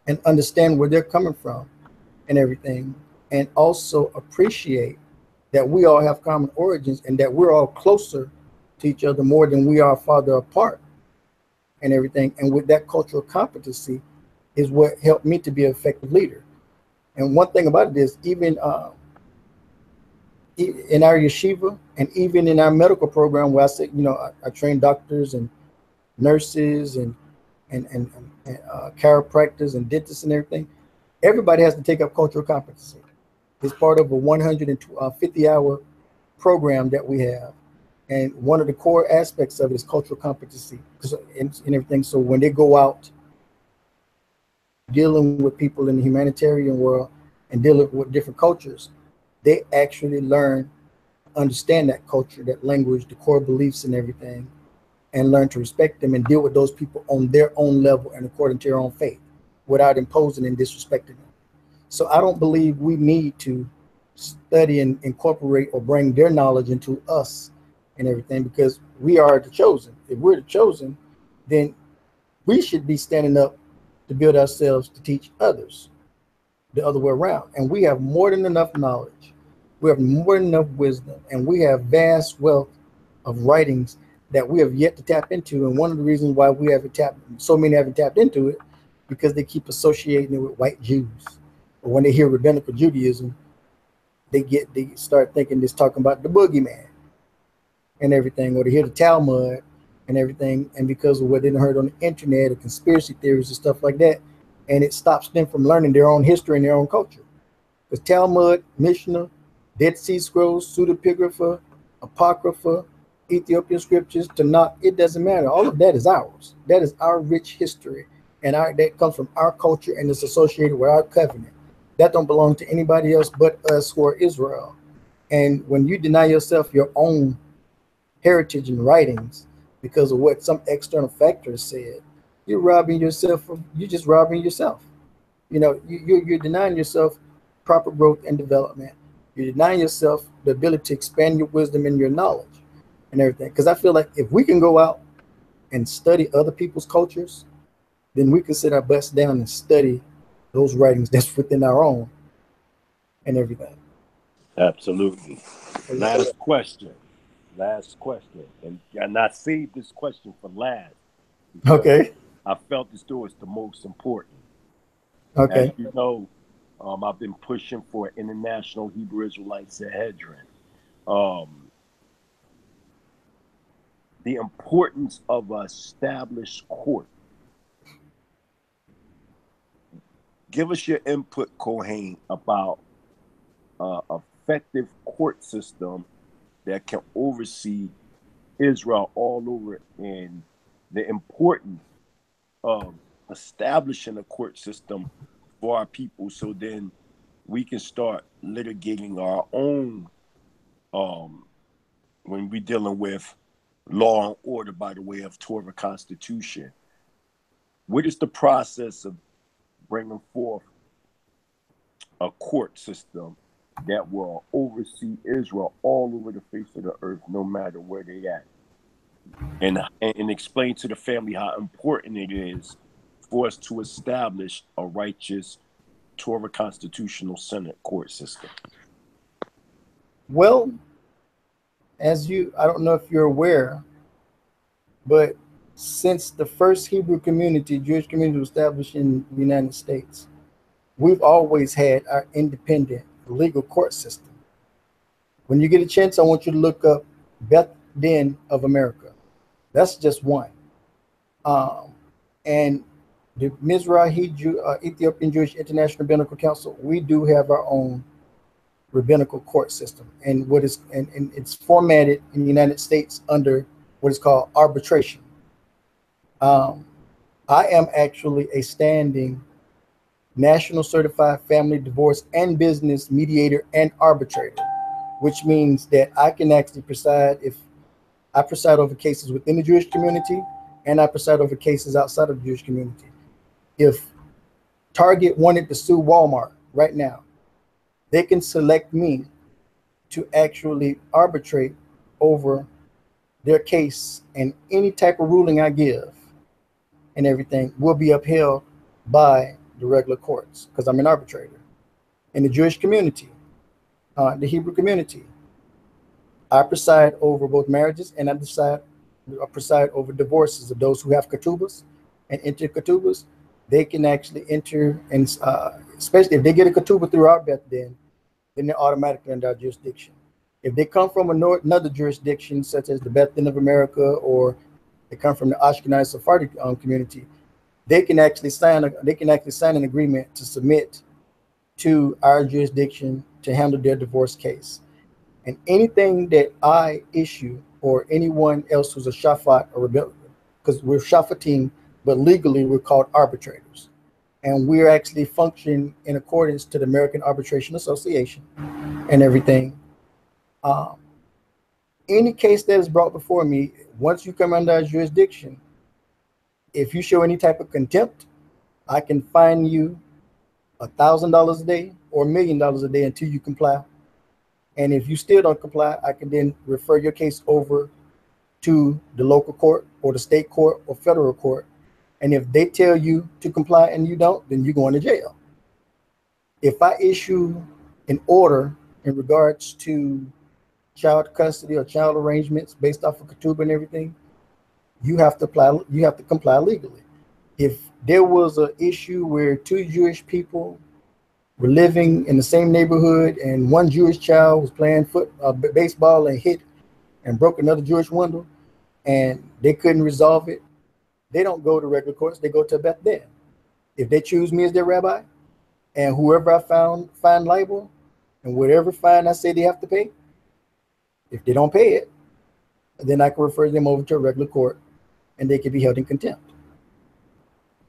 and understand where they're coming from and everything, and also appreciate that we all have common origins and that we're all closer to each other more than we are farther apart and everything. And with that cultural competency is what helped me to be an effective leader. And one thing about it is, even in our yeshiva and even in our medical program, where I said, you know, I train doctors and nurses and chiropractors and dentists and everything. Everybody has to take up cultural competency. It's part of a 150-hour program that we have. And one of the core aspects of it is cultural competency and everything. So when they go out dealing with people in the humanitarian world and dealing with different cultures, they actually learn, understand that culture, that language, the core beliefs and everything, and learn to respect them and deal with those people on their own level and according to their own faith without imposing and disrespecting them. So I don't believe we need to study and incorporate or bring their knowledge into us and everything, because we are the chosen. If we're the chosen, then we should be standing up to build ourselves to teach others the other way around. And we have more than enough knowledge. We have more than enough wisdom, and we have vast wealth of writings that we have yet to tap into. And one of the reasons why we haven't so many haven't tapped into it, because they keep associating it with white Jews. Or when they hear rabbinical Judaism, they start thinking this talking about the boogeyman and everything, or they hear the Talmud and everything, and because of what they heard on the internet, or conspiracy theories and stuff like that, and it stops them from learning their own history and their own culture. Because Talmud, Mishnah, Dead Sea Scrolls, Pseudepigrapha, Apocrypha, Ethiopian scriptures, Tanakh, it doesn't matter. All of that is ours. That is our rich history, and that comes from our culture, and it's associated with our covenant. That don't belong to anybody else but us who are Israel. And when you deny yourself your own heritage and writings because of what some external factor said, you're just robbing yourself. You know, you're denying yourself proper growth and development. You're denying yourself the ability to expand your wisdom and your knowledge and everything. Because I feel like if we can go out and study other people's cultures, then we can sit our butts down and study those writings that's within our own and everything. Absolutely. Last question. And I saved this question for last. Okay. I felt this was the most important. Okay. As you know, I've been pushing for International Hebrew Israelite Sanhedrin. The importance of an established court. Give us your input, Kohen, about an effective court system that can oversee Israel all over, and the importance of establishing a court system for our people, so then we can start litigating our own when we're dealing with law and order by the way of Torah Constitution. What is the process of bringing forth a court system that will oversee Israel all over the face of the earth, no matter where they at? And explain to the family how important it is for us to establish a righteous Torah constitutional Senate court system. Well, I don't know if you're aware, but since the first Hebrew community, Jewish community, was established in the United States, we've always had our independent legal court system. When you get a chance, I want you to look up Beth Din of America. That's just one. And the Mizrahi Ethiopian Jewish International Rabbinical Council, we do have our own rabbinical court system, and it's formatted in the United States under what is called arbitration. I am actually a standing national certified family divorce and business mediator and arbitrator, which means that I can actually preside over cases within the Jewish community and I preside over cases outside of the Jewish community. If Target wanted to sue Walmart right now, they can select me to actually arbitrate over their case, and any type of ruling I give and everything will be upheld by the regular courts because I'm an arbitrator. In the Jewish community, the Hebrew community, I preside over both marriages, and I preside over divorces of those who have ketubas and enter ketubas. They can actually enter, and especially if they get a ketubah through our Beth, then they're automatically under our jurisdiction. If they come from another jurisdiction, such as the Beth Din of America, or they come from the Ashkenazi Sephardic community, they can actually sign an agreement to submit to our jurisdiction to handle their divorce case. And anything that I issue, or anyone else who's a shafat or rebellion, because we're shafatim, but legally we're called arbitrators, and we're actually functioning in accordance to the American Arbitration Association and everything. Any case that is brought before me, once you come under our jurisdiction, if you show any type of contempt, I can fine you $1,000 a day or $1 million a day until you comply. And if you still don't comply, I can then refer your case over to the local court or the state court or federal court. And if they tell you to comply and you don't, then you're going to jail. If I issue an order in regards to child custody or child arrangements based off of ketubah and everything, you have to comply legally. If there was an issue where two Jewish people were living in the same neighborhood and one Jewish child was playing baseball and hit and broke another Jewish window, and they couldn't resolve it, they don't go to regular courts, they go to Beth Din. If they choose me as their rabbi, and whoever I find liable, and whatever fine I say they have to pay, if they don't pay it, then I can refer them over to a regular court and they can be held in contempt.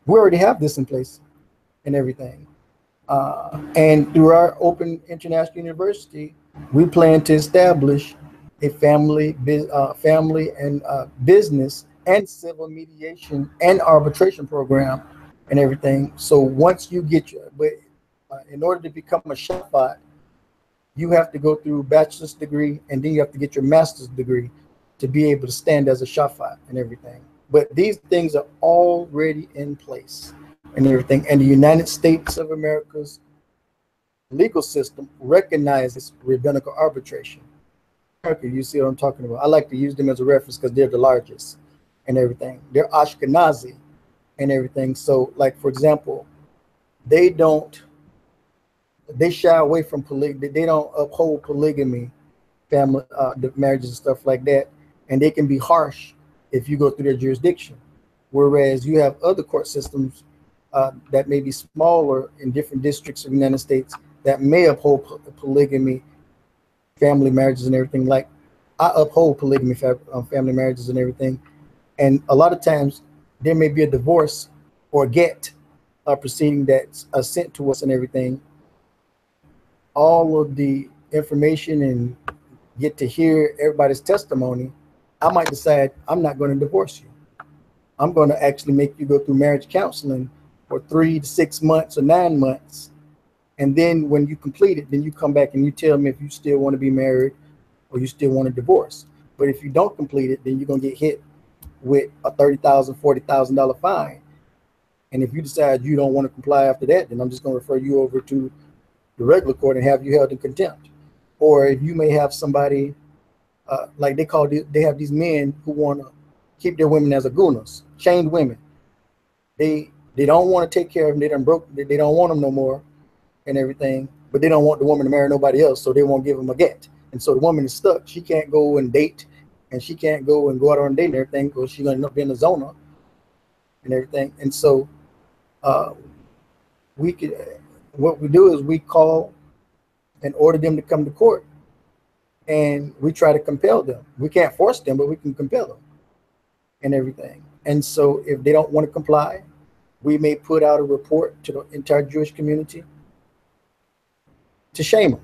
We already have this in place and everything. And through our open international university, we plan to establish a family and business and civil mediation and arbitration program and everything. So once you get in order to become a shafat, you have to go through a bachelor's degree, and then you have to get your master's degree to be able to stand as a shafat and everything. But these things are already in place and everything. And the United States of America's legal system recognizes rabbinical arbitration. You see what I'm talking about? I like to use them as a reference because they're the largest and everything. They're Ashkenazi and everything. So, like, for example, they shy away from polygamy. They don't uphold polygamy, family marriages and stuff like that. And they can be harsh if you go through their jurisdiction. Whereas you have other court systems that may be smaller in different districts of the United States that may uphold polygamy, family marriages and everything. Like, I uphold polygamy, family marriages and everything. And a lot of times there may be a divorce or get proceeding that's sent to us and everything. All of the information and get to hear everybody's testimony, I might decide I'm not going to divorce you. I'm going to actually make you go through marriage counseling for 3 to 6 months or 9 months. And then when you complete it, then you come back and you tell me if you still want to be married or you still want to divorce. But if you don't complete it, then you're going to get hit with a $30,000, $40,000 fine. And if you decide you don't want to comply after that, then I'm just going to refer you over to the regular court and have you held in contempt. Or if you may have somebody, like they have these men who want to keep their women as agunas, chained women. They don't want to take care of them. They don't want them no more and everything, but they don't want the woman to marry nobody else, so they won't give them a get. And so the woman is stuck. She can't go and date, and she can't go out on a date and everything because she's going to end up being a zona and everything. And so what we do is we call and order them to come to court, and we try to compel them. We can't force them, but we can compel them and everything. And so if they don't want to comply, we may put out a report to the entire Jewish community to shame them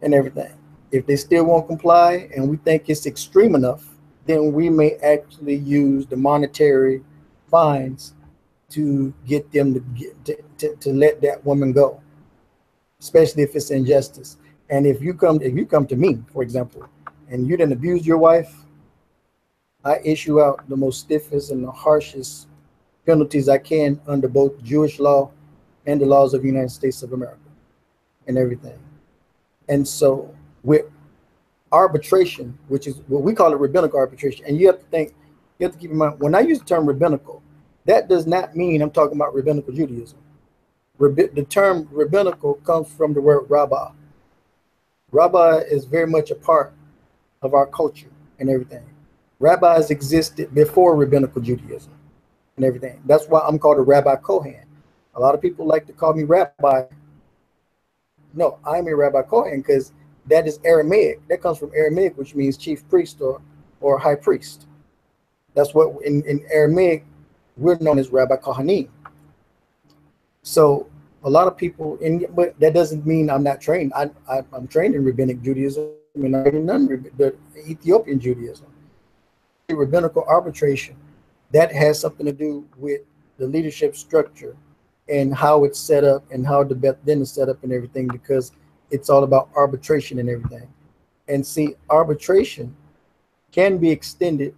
and everything. If they still won't comply and we think it's extreme enough then we may actually use the monetary fines to get them to let that woman go, especially if it's injustice. And if you come to me, for example, and you didn't abuse your wife, I issue out the most stiffest and the harshest penalties I can under both Jewish law and the laws of the United States of America and everything. And so with arbitration, which is what we call it, rabbinical arbitration, and you have to keep in mind, when I use the term rabbinical, that does not mean I'm talking about rabbinical Judaism. The term rabbinical comes from the word rabbah. Rabbah is very much a part of our culture and everything. Rabbis existed before rabbinical Judaism and everything. That's why I'm called a Rabbi Kohen. A lot of people like to call me rabbi. No, I'm a Rabbi Kohen because that is Aramaic. That comes from Aramaic, which means chief priest or high priest. That's what in Aramaic we're known as Rabbi Kohanim. So a lot of people, but that doesn't mean I'm not trained. I'm trained in rabbinic Judaism and the Ethiopian Judaism. Rabbinical arbitration, that has something to do with the leadership structure and how it's set up and how the Beth Din is set up and everything, because it's all about arbitration and everything. And see, arbitration can be extended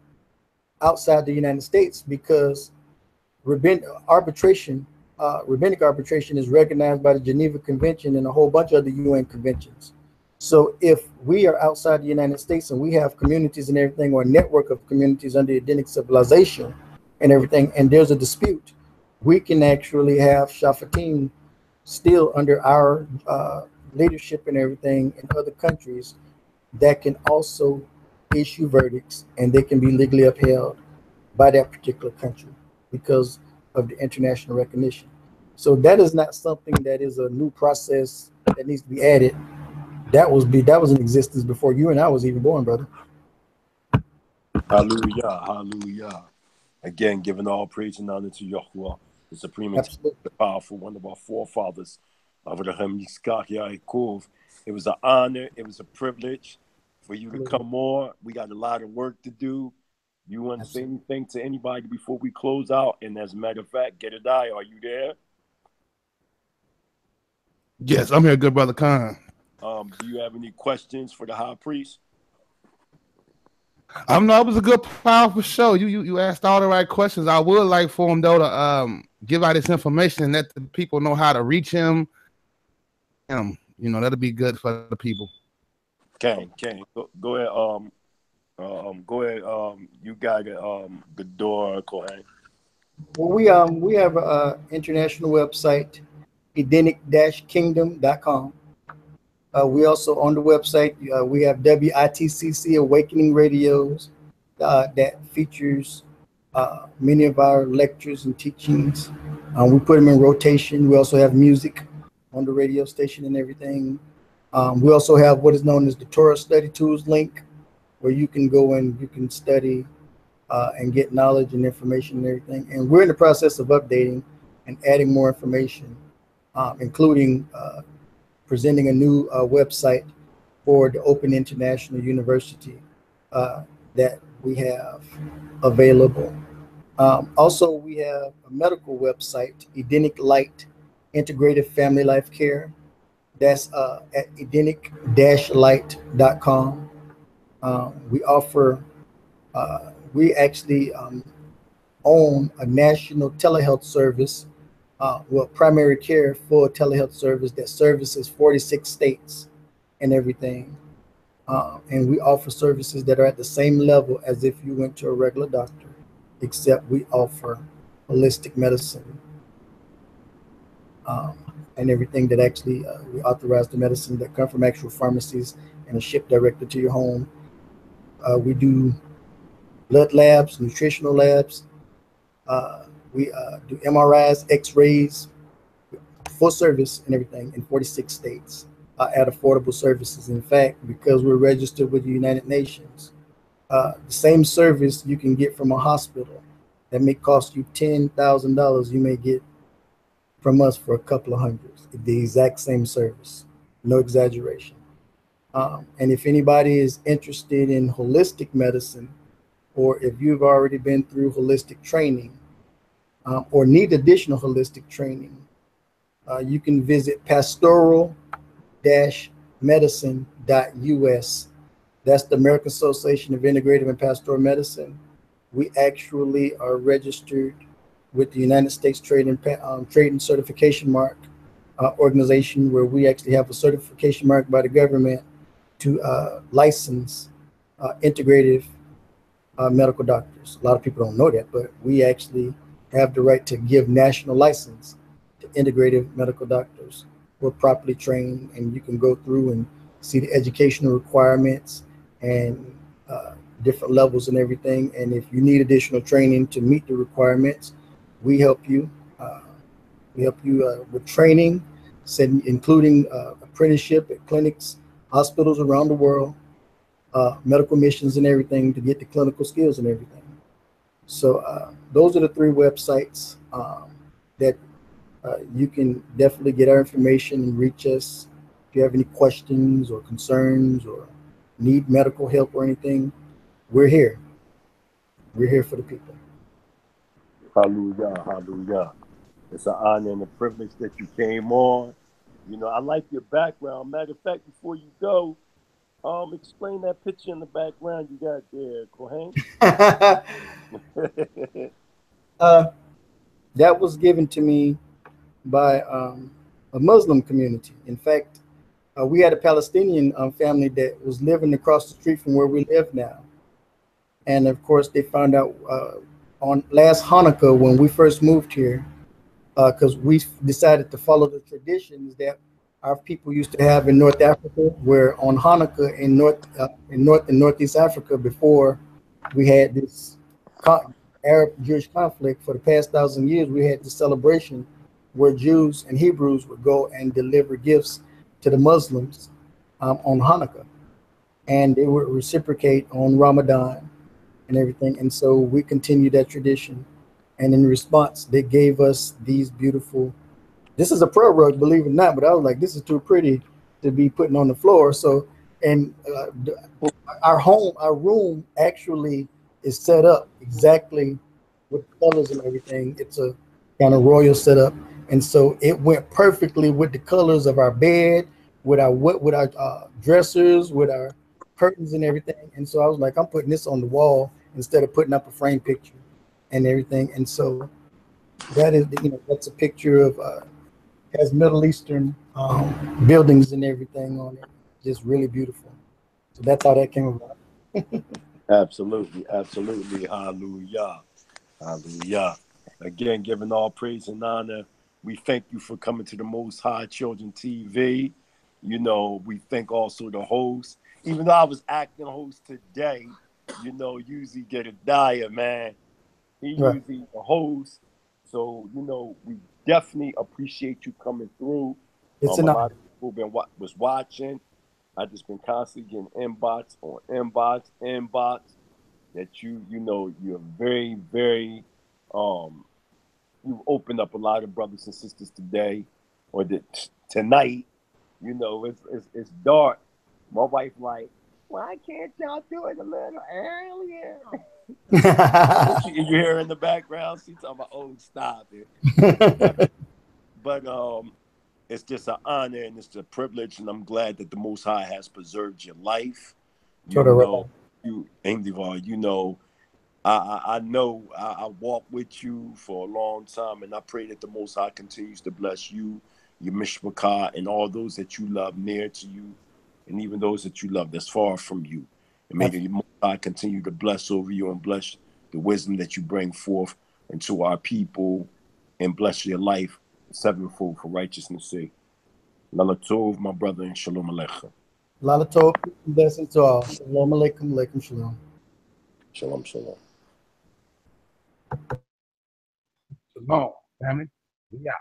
outside the United States because rabbinic arbitration is recognized by the Geneva Convention and a whole bunch of other UN conventions. So if we are outside the United States and we have communities and everything, or a network of communities under Edenic civilization and everything, and there's a dispute, we can actually have Shafatim still under our leadership and everything in other countries that can also issue verdicts, and they can be legally upheld by that particular country because of the international recognition. So that is not something that is a new process that needs to be added. That was in existence before you and I was even born, brother. Hallelujah, hallelujah. Again, giving all praise and honor to Yahuwah, the supreme and the powerful, one of our forefathers, Avraham, Yitzchak, Yaakov. It was an honor, it was a privilege for you to come on. We got a lot of work to do. You want to say anything to anybody before we close out? And as a matter of fact, Gedadiah, are you there? Yes, I'm here, good brother Khan. Do you have any questions for the high priest? No, it was a good, powerful show. You asked all the right questions. I would like for him though to give out this information and let the people know how to reach him. You know, that'll be good for the people. Go ahead. Go ahead. You got it. The door, Kohen. Well, we have an international website, Edenic-kingdom.com. We also on the website, we have WITCC Awakening Radios that features many of our lectures and teachings. We put them in rotation. We also have music on the radio station and everything. We also have what is known as the Torah Study Tools link, where you can go and you can study and get knowledge and information and everything. And we're in the process of updating and adding more information, including presenting a new website for the Open International University that we have available. Also, we have a medical website, Edenic Light Integrative Family Life Care. That's at edenic-light.com. We actually own a national telehealth service, primary care full telehealth service that services 46 states and everything. And we offer services that are at the same level as if you went to a regular doctor, except we offer holistic medicine and everything that actually we authorize the medicine that come from actual pharmacies and are shipped directly to your home. We do blood labs, nutritional labs. We do MRIs, X-rays, full service and everything in 46 states at affordable services. In fact, because we're registered with the United Nations, the same service you can get from a hospital that may cost you $10,000, you may get from us for a couple of hundreds. The exact same service, no exaggeration. And if anybody is interested in holistic medicine, or if you've already been through holistic training or need additional holistic training, you can visit pastoral-medicine.us. That's the American Association of Integrative and Pastoral Medicine. We actually are registered with the United States Trade and Certification Mark organization, where we actually have a certification mark by the government to license integrative medical doctors. A lot of people don't know that, but we actually have the right to give national license to integrative medical doctors who are properly trained, and you can go through and see the educational requirements and different levels and everything. And if you need additional training to meet the requirements, we help you. With training, including apprenticeship at clinics, hospitals around the world, medical missions and everything, to get the clinical skills and everything. So those are the 3 websites that you can definitely get our information and reach us. If you have any questions or concerns or need medical help or anything, we're here. We're here for the people. Hallelujah, hallelujah. It's an honor and a privilege that you came on. You know, I like your background. Matter of fact, before you go, explain that picture in the background you got there, Kohen. That was given to me by a Muslim community. In fact, we had a Palestinian family that was living across the street from where we live now. And of course, they found out on last Hanukkah when we first moved here, because we decided to follow the traditions that our people used to have in North Africa, where on Hanukkah in North and Northeast Africa, before we had this Arab-Jewish conflict for the past 1,000 years, we had this celebration where Jews and Hebrews would go and deliver gifts to the Muslims on Hanukkah, and they would reciprocate on Ramadan and everything. And so we continued that tradition. And in response, they gave us these beautiful, this is a prayer rug, believe it or not, but I was like, this is too pretty to be putting on the floor. So, and our room actually is set up exactly with colors and everything. It's a kind of royal setup. And so it went perfectly with the colors of our bed, with our dressers, with our curtains and everything. And so I was like, I'm putting this on the wall instead of putting up a frame picture and everything. And so that is, that's a picture of has Middle Eastern buildings and everything on it. Just really beautiful. So that's how that came about. Absolutely, absolutely. Hallelujah, hallelujah. Again, giving all praise and honor. We thank you for coming to the Most High Children TV. You know, we thank also the host. Even though I was acting host today, usually get a Dyer, man. He Right. usually the host. So, we definitely appreciate you coming through. It's A lot of people was watching. I just been constantly getting inbox on inbox that you're very, very you've opened up a lot of brothers and sisters today or tonight. It's dark. My wife like, why can't y'all do it a little earlier? You hear in the background, she's talking about, oh, stop it. But it's just an honor and it's a privilege, and I'm glad that the Most High has preserved your life. I know I walked with you for a long time, and I pray that the Most High continues to bless you, your mishpachah, and all those that you love near to you, and even those that you love that's far from you. And may the Most High continue to bless over you and bless the wisdom that you bring forth into our people, and bless your life sevenfold for righteousness' sake. Lala Tov, my brother, and Shalom Aleichem. Lala Tov, blessings to all. Shalom Aleichem, Aleichem Shalom. Shalom, shalom. Shalom, family. We out.